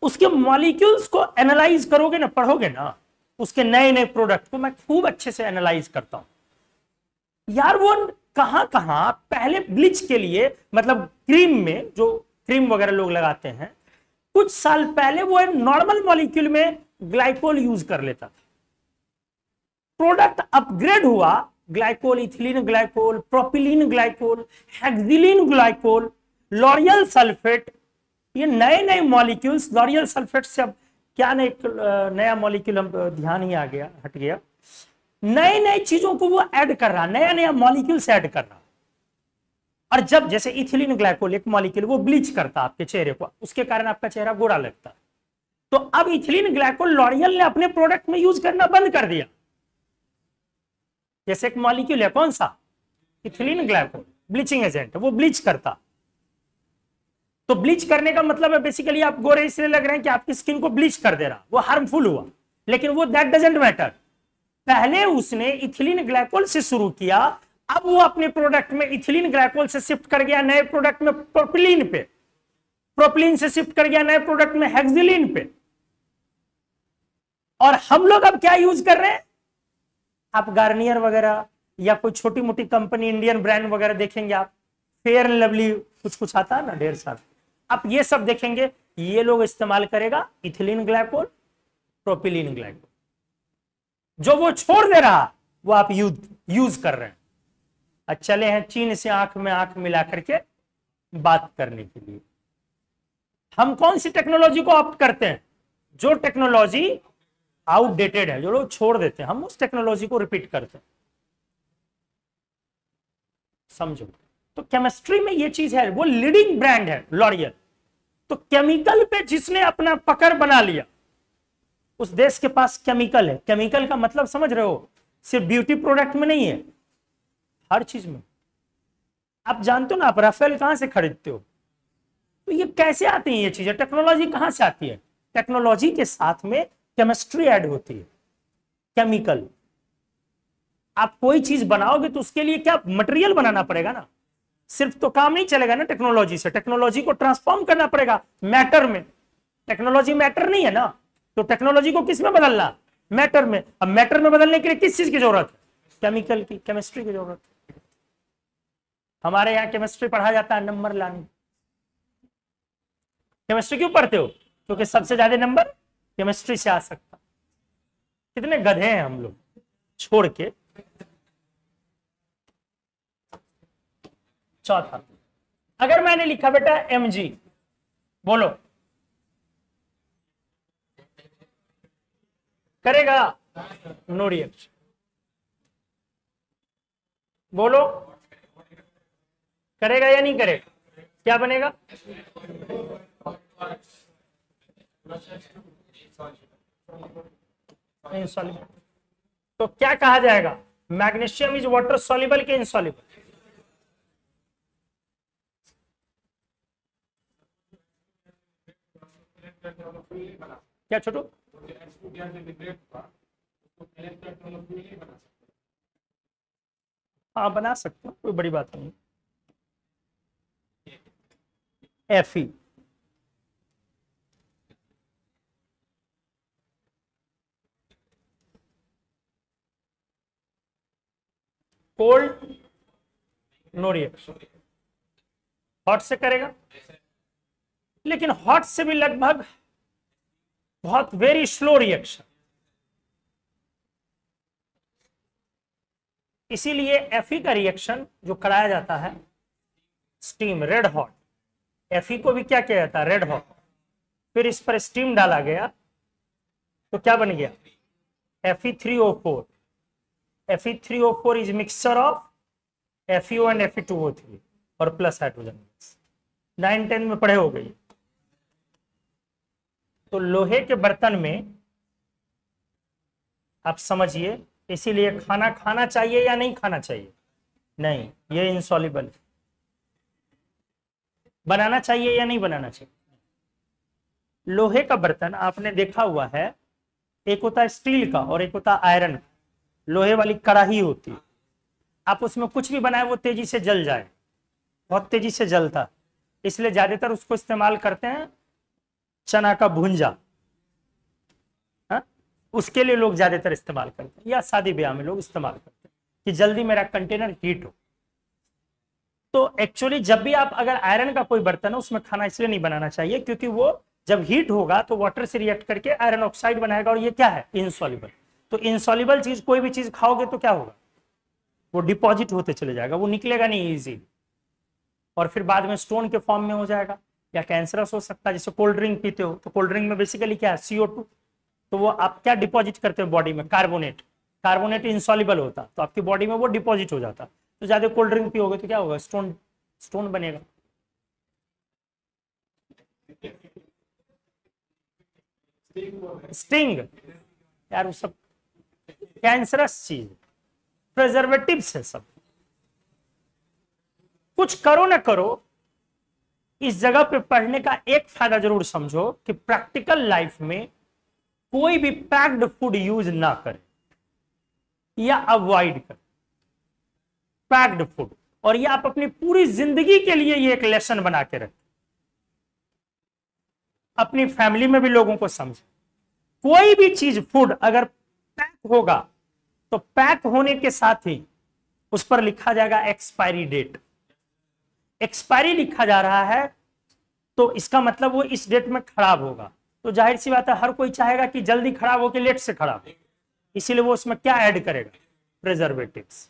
उसके मॉलिक्यूल्स को एनालाइज करोगे ना, पढ़ोगे ना, उसके नए नए प्रोडक्ट को मैं खूब अच्छे से एनालाइज करता हूं यार। वो कहां कहां पहले ब्लीच के लिए, मतलब क्रीम में जो क्रीम वगैरह लोग लगाते हैं, कुछ साल पहले वो नॉर्मल मॉलिक्यूल में ग्लाइकोल यूज कर लेता था। प्रोडक्ट अपग्रेड हुआ, glycol, ethylene glycol, propylene glycol, hexylene glycol, lauryl sulphate, ये नए नए मॉलिक्यूल्स। लॉरियल सल्फेट से अब क्या नया मॉलिक्यूल हम ध्यान ही आ गया, हट गया। नए नए चीजों को वो ऐड कर रहा, नया नया मॉलिक्यूल्स ऐड कर रहा। और जब जैसे इथिलीन ग्लाइकोल एक मॉलिक्यूल, वो ब्लीच करता आपके चेहरे को, उसके कारण आपका चेहरा गोरा लगता है। तो अब इथिलीन ग्लाइकोल लॉरियल ने अपने प्रोडक्ट में यूज करना बंद कर दिया। जैसे एक मॉलिक्यूल है, कौन सा, इथिलीन ग्लाइकोल, ब्लीचिंग एजेंट, वो ब्लीच करता। तो ब्लीच करने का मतलब है बेसिकली आप गोरे इसलिए लग रहे हैं कि आपकी स्किन को ब्लीच कर दे रहा, वो हार्मफुल हुआ। लेकिन वो दैट डजंट मैटर। पहले उसने इथिलीन ग्लाइकोल से शुरू किया, अब वो अपने प्रोडक्ट में इथिलीन ग्लाइकोल से शिफ्ट कर गया नए प्रोडक्ट में प्रोपिलीन पे, प्रोपिलीन से शिफ्ट कर गया नए प्रोडक्ट में हेक्सिलीन पे। और हम लोग अब क्या यूज कर रहे हैं, आप गार्नियर वगैरह या कोई छोटी मोटी कंपनी इंडियन ब्रांड वगैरह देखेंगे, आप फेयर एंड लवली कुछ कुछ आता है ना, ढेर सारा, आप ये सब देखेंगे, ये लोग इस्तेमाल करेगा इथिलीन ग्लाइकोल, प्रोपिलीन ग्लाइकोल। जो वो छोड़ दे रहा वो आप यूज कर रहे हैं। चले हैं चीन से आंख में आंख मिला करके बात करने के लिए। हम कौन सी टेक्नोलॉजी को ऑप्ट करते हैं, जो टेक्नोलॉजी आउटडेटेड है, जो लोग छोड़ देते हैं, हम उस टेक्नोलॉजी को रिपीट करते हैं। समझो, तो केमिस्ट्री में ये चीज है, वो लीडिंग ब्रांड है लॉरियल। तो केमिकल पे जिसने अपना पकड़ बना लिया, उस देश के पास केमिकल है। केमिकल का मतलब समझ रहे हो, सिर्फ ब्यूटी प्रोडक्ट में नहीं है, हर चीज में। आप जानते हो ना, आप राफेल कहां से खरीदते हो, तो ये कैसे आती है ये चीजें, टेक्नोलॉजी कहां से आती है। टेक्नोलॉजी के साथ में केमिस्ट्री ऐड होती है, केमिकल। आप कोई चीज बनाओगे तो उसके लिए क्या मटेरियल बनाना पड़ेगा ना, सिर्फ तो काम नहीं चलेगा ना टेक्नोलॉजी से, टेक्नोलॉजी को ट्रांसफॉर्म करना पड़ेगा मैटर में। टेक्नोलॉजी मैटर नहीं है ना, तो टेक्नोलॉजी को किस में बदलना, मैटर में। अब मैटर में बदलने के लिए किस चीज की जरूरत है, केमिकल की, केमिस्ट्री की जरूरत है। हमारे यहाँ केमिस्ट्री पढ़ा जाता है नंबर लाने। केमिस्ट्री क्यों पढ़ते हो, क्योंकि सबसे ज्यादा नंबर केमिस्ट्री से आ सकता। कितने गधे हैं हम लोग, छोड़ के। चौथा, अगर मैंने लिखा बेटा mg, बोलो करेगा, नो रिएक्शन, बोलो करेगा या नहीं करेगा, क्या बनेगा, इनसॉल्युबल। तो क्या कहा जाएगा, मैग्नीशियम इज वाटर सॉल्युबल के इनसॉल्युबल। क्या छोटू, हाँ बना सकते हो, कोई बड़ी बात नहीं। Fe, cold no reaction. Hot से करेगा, लेकिन हॉट से भी लगभग बहुत वेरी स्लो रिएक्शन। इसीलिए Fe का रिएक्शन जो कराया जाता है स्टीम, रेड हॉट, Fe को भी क्या किया जाता है, रेड हॉट, फिर इस पर स्टीम डाला गया तो क्या बन गया, Fe3O4। Fe3O4 is mixture of FeO and Fe2O3 और प्लस हाइड्रोजन। 9-10 में पढ़े हो गई। तो लोहे के बर्तन में आप समझिए, इसीलिए खाना खाना चाहिए या नहीं खाना चाहिए, नहीं, ये इंसॉल्युबल है। बनाना चाहिए या नहीं बनाना चाहिए, लोहे का बर्तन आपने देखा हुआ है, एक होता है स्टील का और एक होता है आयरन का। लोहे वाली कढ़ाई होती है, आप उसमें कुछ भी बनाए वो तेजी से जल जाए, बहुत तेजी से जलता, इसलिए ज्यादातर उसको इस्तेमाल करते हैं चना का भुंजा, उसके लिए लोग ज्यादातर इस्तेमाल करते हैं, या शादी ब्याह में लोग इस्तेमाल करते हैं कि जल्दी मेरा कंटेनर हीट हो। तो एक्चुअली जब भी आप अगर आयरन का कोई बर्तन है उसमें खाना इसलिए नहीं बनाना चाहिए क्योंकि वो जब हीट होगा तो वाटर से रिएक्ट करके आयरन ऑक्साइड बनाएगा और ये क्या है, इनसॉल्युबल। तो इनसॉल्युबल चीज कोई भी चीज खाओगे तो क्या होगा, वो डिपॉजिट होते चले जाएगा, वो निकलेगा नहीं इजीली, और फिर बाद में स्टोन के फॉर्म में हो जाएगा या कैंसरस हो सकता है। जैसे कोल्ड ड्रिंक पीते हो तो कोल्ड ड्रिंक में बेसिकली क्या है, CO2, तो वो आप क्या डिपॉजिट करते हो बॉडी में, कार्बोनेट। कार्बोनेट इंसॉल्युबल होता तो आपकी बॉडी में वो डिपॉजिट हो जाता, तो ज्यादा कोल्ड ड्रिंक पियोगे तो क्या होगा, स्टोन, स्टोन बनेगा। स्टिंग यार वो सब कैंसरस चीज, प्रिजर्वेटिव्स है सब। कुछ करो ना करो, इस जगह पे पढ़ने का एक फायदा जरूर समझो कि प्रैक्टिकल लाइफ में कोई भी पैक्ड फूड यूज ना करे या अवॉइड करे, पैक्ड फूड। और ये आप अपनी पूरी जिंदगी के लिए ये एक लेसन बना के रखें, अपनी फैमिली में भी लोगों को समझे। कोई भी चीज फूड अगर पैक होगा तो पैक होने के साथ ही उस पर लिखा जाएगा एक्सपायरी डेट। एक्सपायरी लिखा जा रहा है तो इसका मतलब वो इस डेट में खराब होगा, तो जाहिर सी बात है हर कोई चाहेगा कि जल्दी खराब हो कि लेट से खराब हो, इसीलिए वो उसमें क्या ऐड करेगा, प्रिजर्वेटिव्स,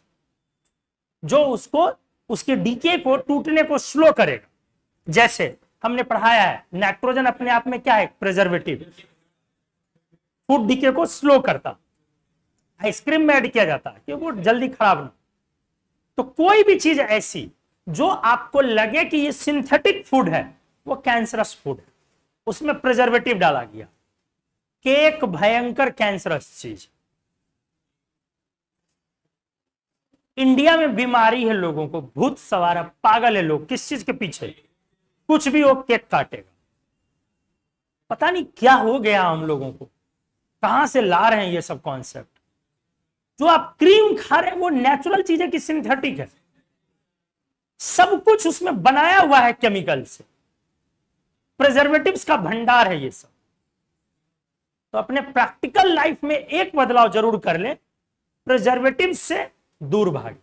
जो उसको उसके डीके को, टूटने को स्लो करेगा। जैसे हमने पढ़ाया है नाइट्रोजन अपने आप में क्या है, प्रिजर्वेटिव, फूड डीके को स्लो करता, आइसक्रीम में ऐड किया जाता है कि वो जल्दी खराब ना। तो कोई भी चीज ऐसी जो आपको लगे कि ये सिंथेटिक फूड है वो कैंसरस फूड है, उसमें प्रिजर्वेटिव डाला गया, केक भयंकर कैंसरस चीज। इंडिया में बीमारी है लोगों को, भूत सवार है, पागल है लोग, किस चीज के पीछे, कुछ भी वो केक काटेगा। पता नहीं क्या हो गया हम लोगों को, कहां से ला रहे हैं ये सब कॉन्सेप्ट। जो आप क्रीम खा रहे हैं वो नेचुरल चीज है कि सिंथेटिक है, सब कुछ उसमें बनाया हुआ है केमिकल से, प्रिजर्वेटिव्स का भंडार है ये सब। तो अपने प्रैक्टिकल लाइफ में एक बदलाव जरूर कर लें, प्रिजर्वेटिव्स से दूर भागे,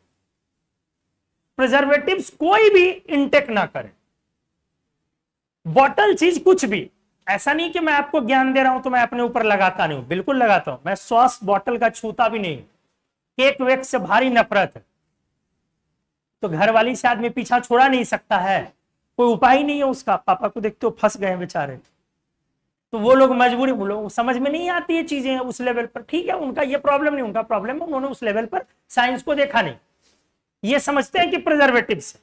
प्रिजर्वेटिव्स कोई भी इंटेक ना करें। बॉटल चीज कुछ भी, ऐसा नहीं कि मैं आपको ज्ञान दे रहा हूं तो मैं अपने ऊपर लगाता नहीं हूं, बिल्कुल लगाता हूं। मैं सॉस बॉटल का छूता भी नहीं, केक वेक से भारी नफरत है, तो घर वाली से आदमी पीछा छोड़ा नहीं सकता है, कोई उपाय ही नहीं है उसका। पापा को देखते हो फंस गए बेचारे, तो वो लोग मजबूरी, वो लोग समझ में नहीं आती है चीजें उस लेवल पर, ठीक है उनका ये प्रॉब्लम नहीं, उनका प्रॉब्लम है, उन्होंने उस लेवल पर साइंस को देखा नहीं, ये समझते हैं कि प्रिजर्वेटिव से।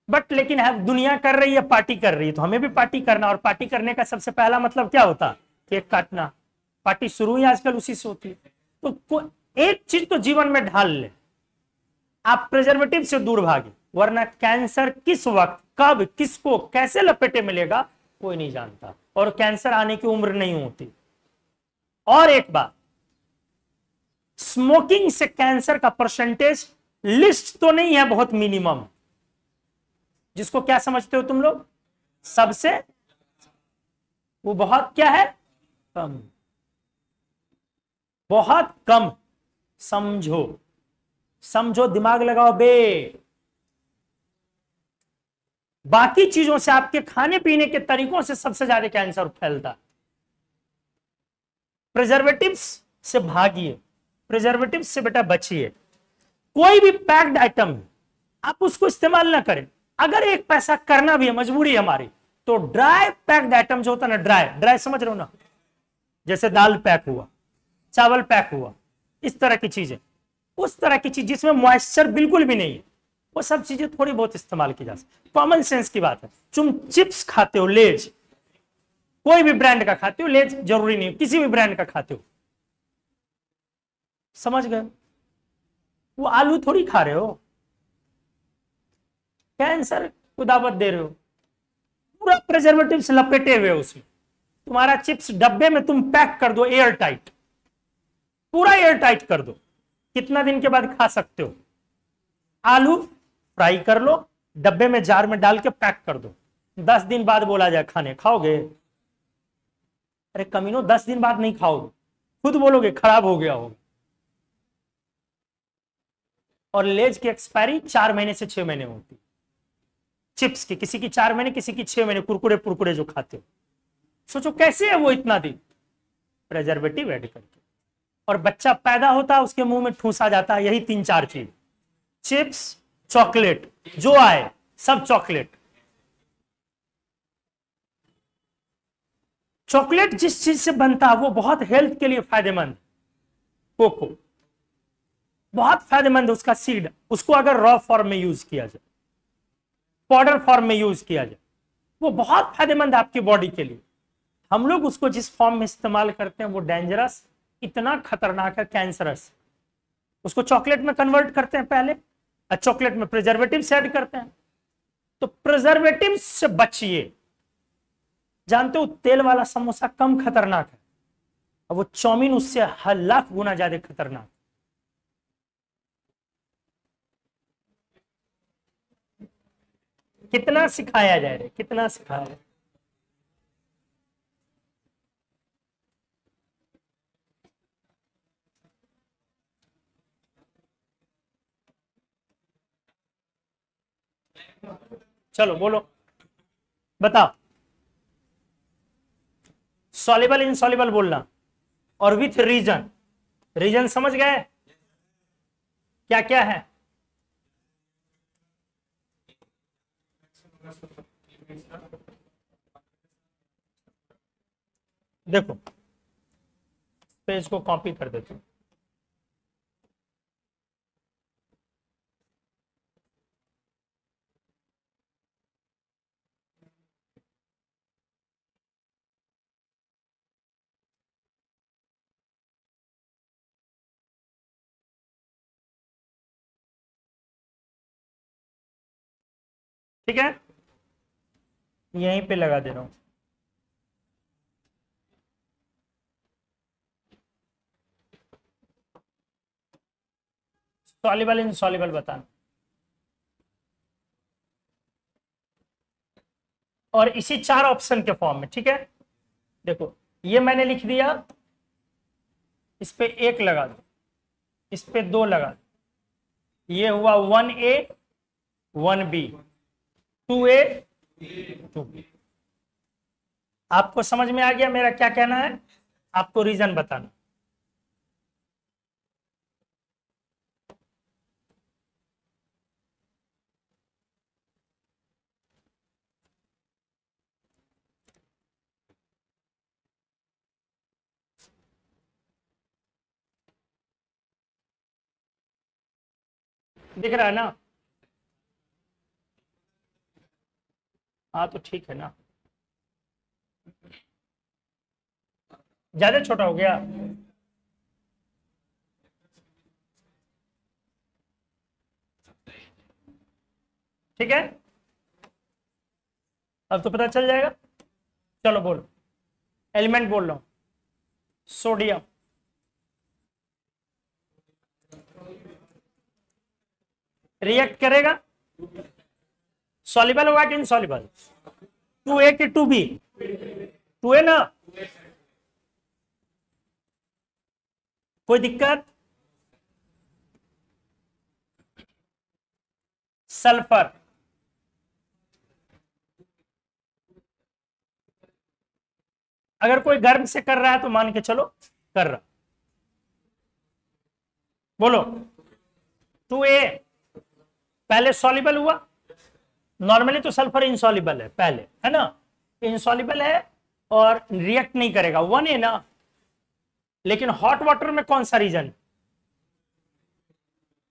बट लेकिन है दुनिया कर रही है, पार्टी कर रही है, तो हमें भी पार्टी करना, और पार्टी करने का सबसे पहला मतलब क्या होता है, केक काटना। पार्टी शुरू ही आजकल उसी से होती है। तो एक चीज तो जीवन में ढाल ले, आप प्रिजर्वेटिव से दूर भागे, वरना कैंसर किस वक्त, कब, किसको, कैसे लपेटे मिलेगा कोई नहीं जानता, और कैंसर आने की उम्र नहीं होती। और एक बात, स्मोकिंग से कैंसर का परसेंटेज लिस्ट तो नहीं है, बहुत मिनिमम, जिसको क्या समझते हो तुम लोग, सबसे, वो बहुत क्या है, कम, बहुत कम। समझो, समझो, दिमाग लगाओ बे। बाकी चीजों से, आपके खाने पीने के तरीकों से सबसे ज्यादा कैंसर फैलता है। प्रिजर्वेटिव्स से भागिए, प्रिजर्वेटिव से बेटा बचिए। कोई भी पैक्ड आइटम आप उसको इस्तेमाल ना करें। अगर एक पैसा करना भी है, मजबूरी हमारी, तो ड्राई पैक्ड आइटम जो होता है ना, ड्राई ड्राई समझ रहे हो ना, जैसे दाल पैक हुआ, चावल पैक हुआ, इस तरह की चीजें, उस तरह की चीज जिसमें मॉइस्चर बिल्कुल भी नहीं है, वो सब चीजें थोड़ी बहुत इस्तेमाल की जा सकती। कॉमन सेंस की बात है। तुम चिप्स खाते हो, लेज, कोई भी ब्रांड का खाते हो, लेज जरूरी नहीं, किसी भी ब्रांड का खाते हो, समझ गए, वो आलू थोड़ी खा रहे हो, कैंसर को दावत दे रहे हो, पूरा प्रिजर्वेटिव से लपेटे हुए उसमें। तुम्हारा चिप्स डब्बे में तुम पैक कर दो, एयर टाइट, पूरा एयर टाइट कर दो, कितना दिन के बाद खा सकते हो? आलू फ्राई कर लो, डब्बे में जार में डाल के पैक कर दो, 10 दिन बाद बोला जाए खाने, खाओगे? अरे कमीनो, 10 दिन बाद नहीं खाओगे, खुद बोलोगे खराब हो गया होगा। और लेज की एक्सपायरी 4 महीने से 6 महीने होती, चिप्स की किसी की 4 महीने, किसी की 6 महीने, कुरकुरे पुरकुरे जो खाते हो। सोचो कैसे है वो इतना दिन, प्रिजर्वेटिव ऐड करके। और बच्चा पैदा होता है, उसके मुंह में ठूसा जाता है यही 3-4 चीज, चिप्स, चॉकलेट, जो आए सब चॉकलेट। चॉकलेट जिस चीज से बनता है वो बहुत हेल्थ के लिए फायदेमंद, कोको बहुत फायदेमंद है, उसका सीड, उसको अगर रॉ फॉर्म में यूज किया जाए, पाउडर फॉर्म में यूज किया जाए, वो बहुत फायदेमंद है आपकी बॉडी के लिए। हम लोग उसको जिस फॉर्म में इस्तेमाल करते हैं वो डेंजरस, इतना खतरनाक है, कैंसरस। उसको चॉकलेट में कन्वर्ट करते हैं पहले, और चॉकलेट में प्रिजर्वेटिव ऐड करते हैं। तो प्रिजर्वेटिव से बचिए। जानते हो तेल वाला समोसा कम खतरनाक है, और वो चाउमीन उससे 1,00,000 गुना ज्यादा खतरनाक। कितना सिखाया जाए रे, कितना सिखाया जाए। चलो बोलो, बताओ। सॉल्युबल इनसॉल्युबल बोलना, और विथ रीजन। रीजन समझ गए क्या क्या है? देखो, पेज को कॉपी कर देते, ठीक है, यहीं पे लगा दे रहा हूं। सॉल्युबल इनसॉल्युबल बताना, और इसी 4 ऑप्शन के फॉर्म में, ठीक है। देखो ये मैंने लिख दिया, इस पे 1 लगा दो, इस पे 2 लगा दो, ये हुआ 1A 1B 2A 2B। आपको समझ में आ गया मेरा क्या कहना है? आपको रीजन बताना। दिख रहा है ना? हाँ तो ठीक है ना, ज्यादा छोटा हो गया। ठीक है, अब तो पता चल जाएगा। चलो बोलो, एलिमेंट बोल रहा हूं, सोडियम, रिएक्ट करेगा, सॉल्युबल होगा कि इनसॉल्युबल? 2A कि 2B? 2A ना, कोई दिक्कत? सल्फर, अगर कोई गर्म से कर रहा है तो मान के चलो कर रहा, बोलो 2A पहले सॉल्युबल हुआ, नॉर्मली तो सल्फर इनसॉल्युबल है पहले, है ना, इनसॉल्युबल है और रिएक्ट नहीं करेगा 1A ना, लेकिन हॉट वाटर में कौन सा रीजन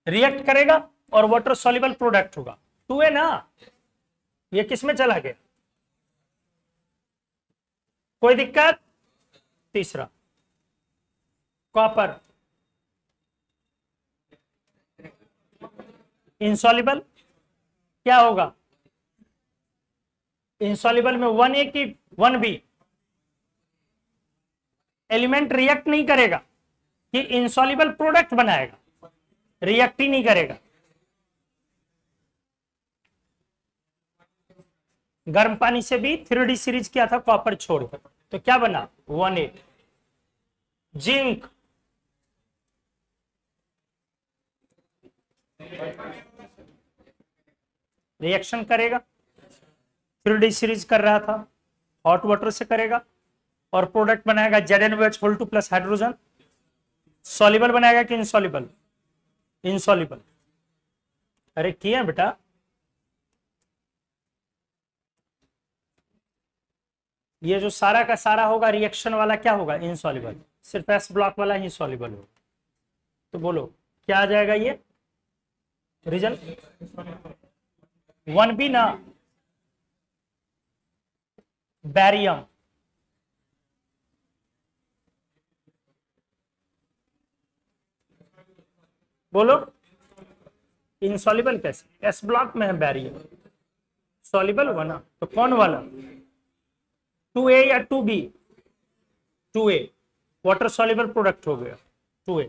रिएक्ट करेगा और वाटर सॉल्युबल प्रोडक्ट होगा 2A ना, ये किस में चला गया, कोई दिक्कत। तीसरा कॉपर इंसॉल्युबल, क्या होगा इंसॉल्युबल में 1A की 1B, एलिमेंट रिएक्ट नहीं करेगा कि इंसॉल्युबल प्रोडक्ट बनाएगा, रिएक्ट ही नहीं करेगा। गर्म पानी से भी 3D सीरीज किया था कॉपर छोड़कर, तो क्या बना 1A। जिंक रिएक्शन करेगा, 3D सीरीज कर रहा था, हॉट वाटर से करेगा और प्रोडक्ट बनाएगा ZnOH2 प्लस हाइड्रोजन, सॉल्युबल बनाएगा कि इनसॉल्युबल, इनसॉल्युबल। अरे किया बेटा, ये जो सारा का सारा होगा रिएक्शन वाला क्या होगा इनसॉल्युबल, सिर्फ एस ब्लॉक वाला ही सॉल्युबल होगा। तो बोलो क्या आ जाएगा ये रीजन 1B ना, बैरियम, बोलो इनसॉल्युबल कैसे, एस ब्लॉक में है बैरियम, सॉल्युबल हुआ ना, तो कौन वाला 2A या 2B, 2A water soluble product हो गया 2A।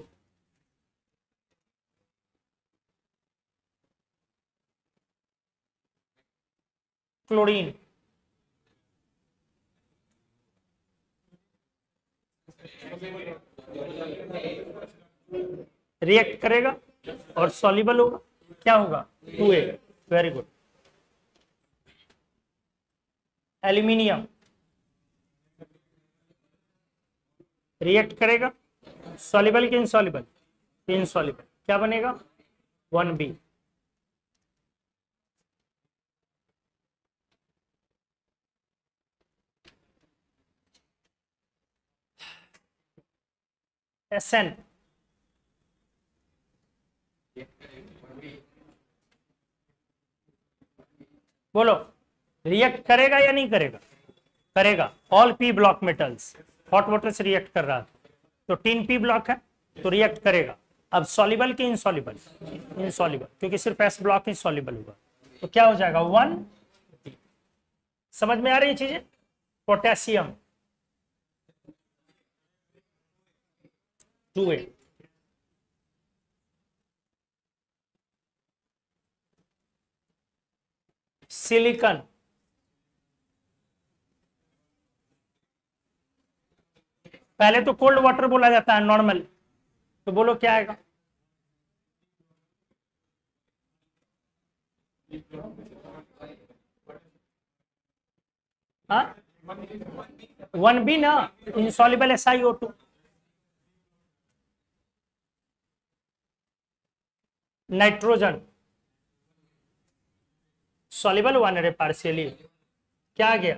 क्लोरीन रिएक्ट करेगा और सॉल्युबल होगा, क्या होगा 2A, very good. Aluminium react करेगा, सॉल्युबल कि इनसॉल्युबल, इनसॉल्युबल, क्या बनेगा 1B। SN बोलो रिएक्ट करेगा या नहीं करेगा, करेगा, all P block metals, hot water से रिएक्ट कर रहा था, तो 3P ब्लॉक है तो रिएक्ट करेगा। अब सॉल्युबल कि इनसॉल्युबल, इनसॉल्युबल, क्योंकि सिर्फ S ब्लॉक ही सॉल्युबल होगा, तो क्या हो जाएगा 1। समझ में आ रही है चीजें। पोटेशियम 2A, सिलिकॉन पहले तो कोल्ड वाटर बोला जाता है नॉर्मल, तो बोलो क्या आएगा हाँ 1B ना, इंसॉल्युबल SiO2, नाइट्रोजन सॉल्युबल हुआ ना रे पार्शियली, क्या आ गया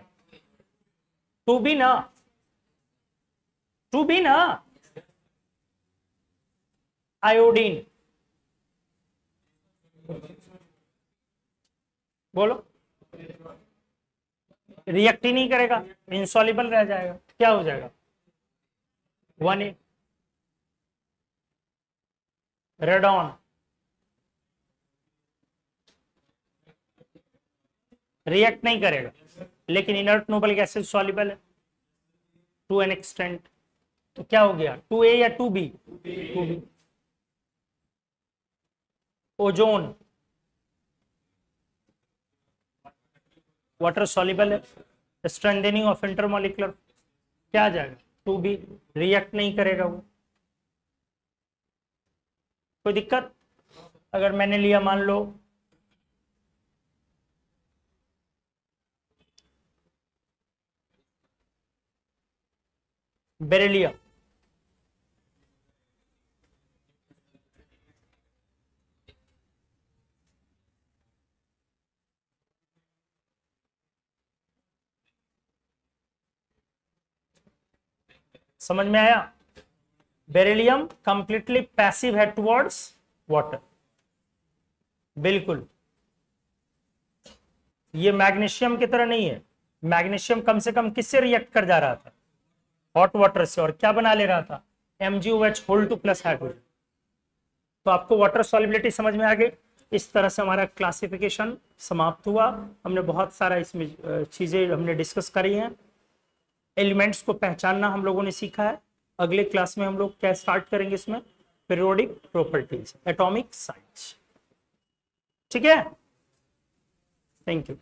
2B ना, 2B ना, आयोडीन बोलो रिएक्ट ही नहीं करेगा, इंसॉल्युबल रह जाएगा, क्या हो जाएगा 1A। रेडॉन रिएक्ट नहीं करेगा, लेकिन इनर्ट नोबल गैसेज सॉल्युबल है टू एन एक्सटेंट, तो क्या हो गया 2A या 2B, 2B। Ozone water soluble है, स्ट्रेंथनिंग ऑफ इंटरमॉलिक्यूलर, क्या आ जाएगा 2B, रिएक्ट नहीं करेगा वो। कोई दिक्कत, अगर मैंने लिया मान लो बेरिलियम, समझ में आया? बेरिलियम कंप्लीटली पैसिव है टुवर्ड्स वाटर, बिल्कुल। ये मैग्नीशियम की तरह नहीं है। मैग्नीशियम कम से कम किससे रिएक्ट कर जा रहा था? हॉट वाटर से, और क्या बना ले रहा था? MgOH whole two plus hydrogen. तो आपको वाटर सॉल्युबिलिटी समझ में आ गई। इस तरह से हमारा क्लासिफिकेशन समाप्त हुआ। हमने बहुत सारा इसमें चीजें हमने डिस्कस करी हैं। एलिमेंट्स को पहचानना हम लोगों ने सीखा है। अगले क्लास में हम लोग क्या स्टार्ट करेंगे इसमें? Periodic properties, atomic science. ठीक है, थैंक यू।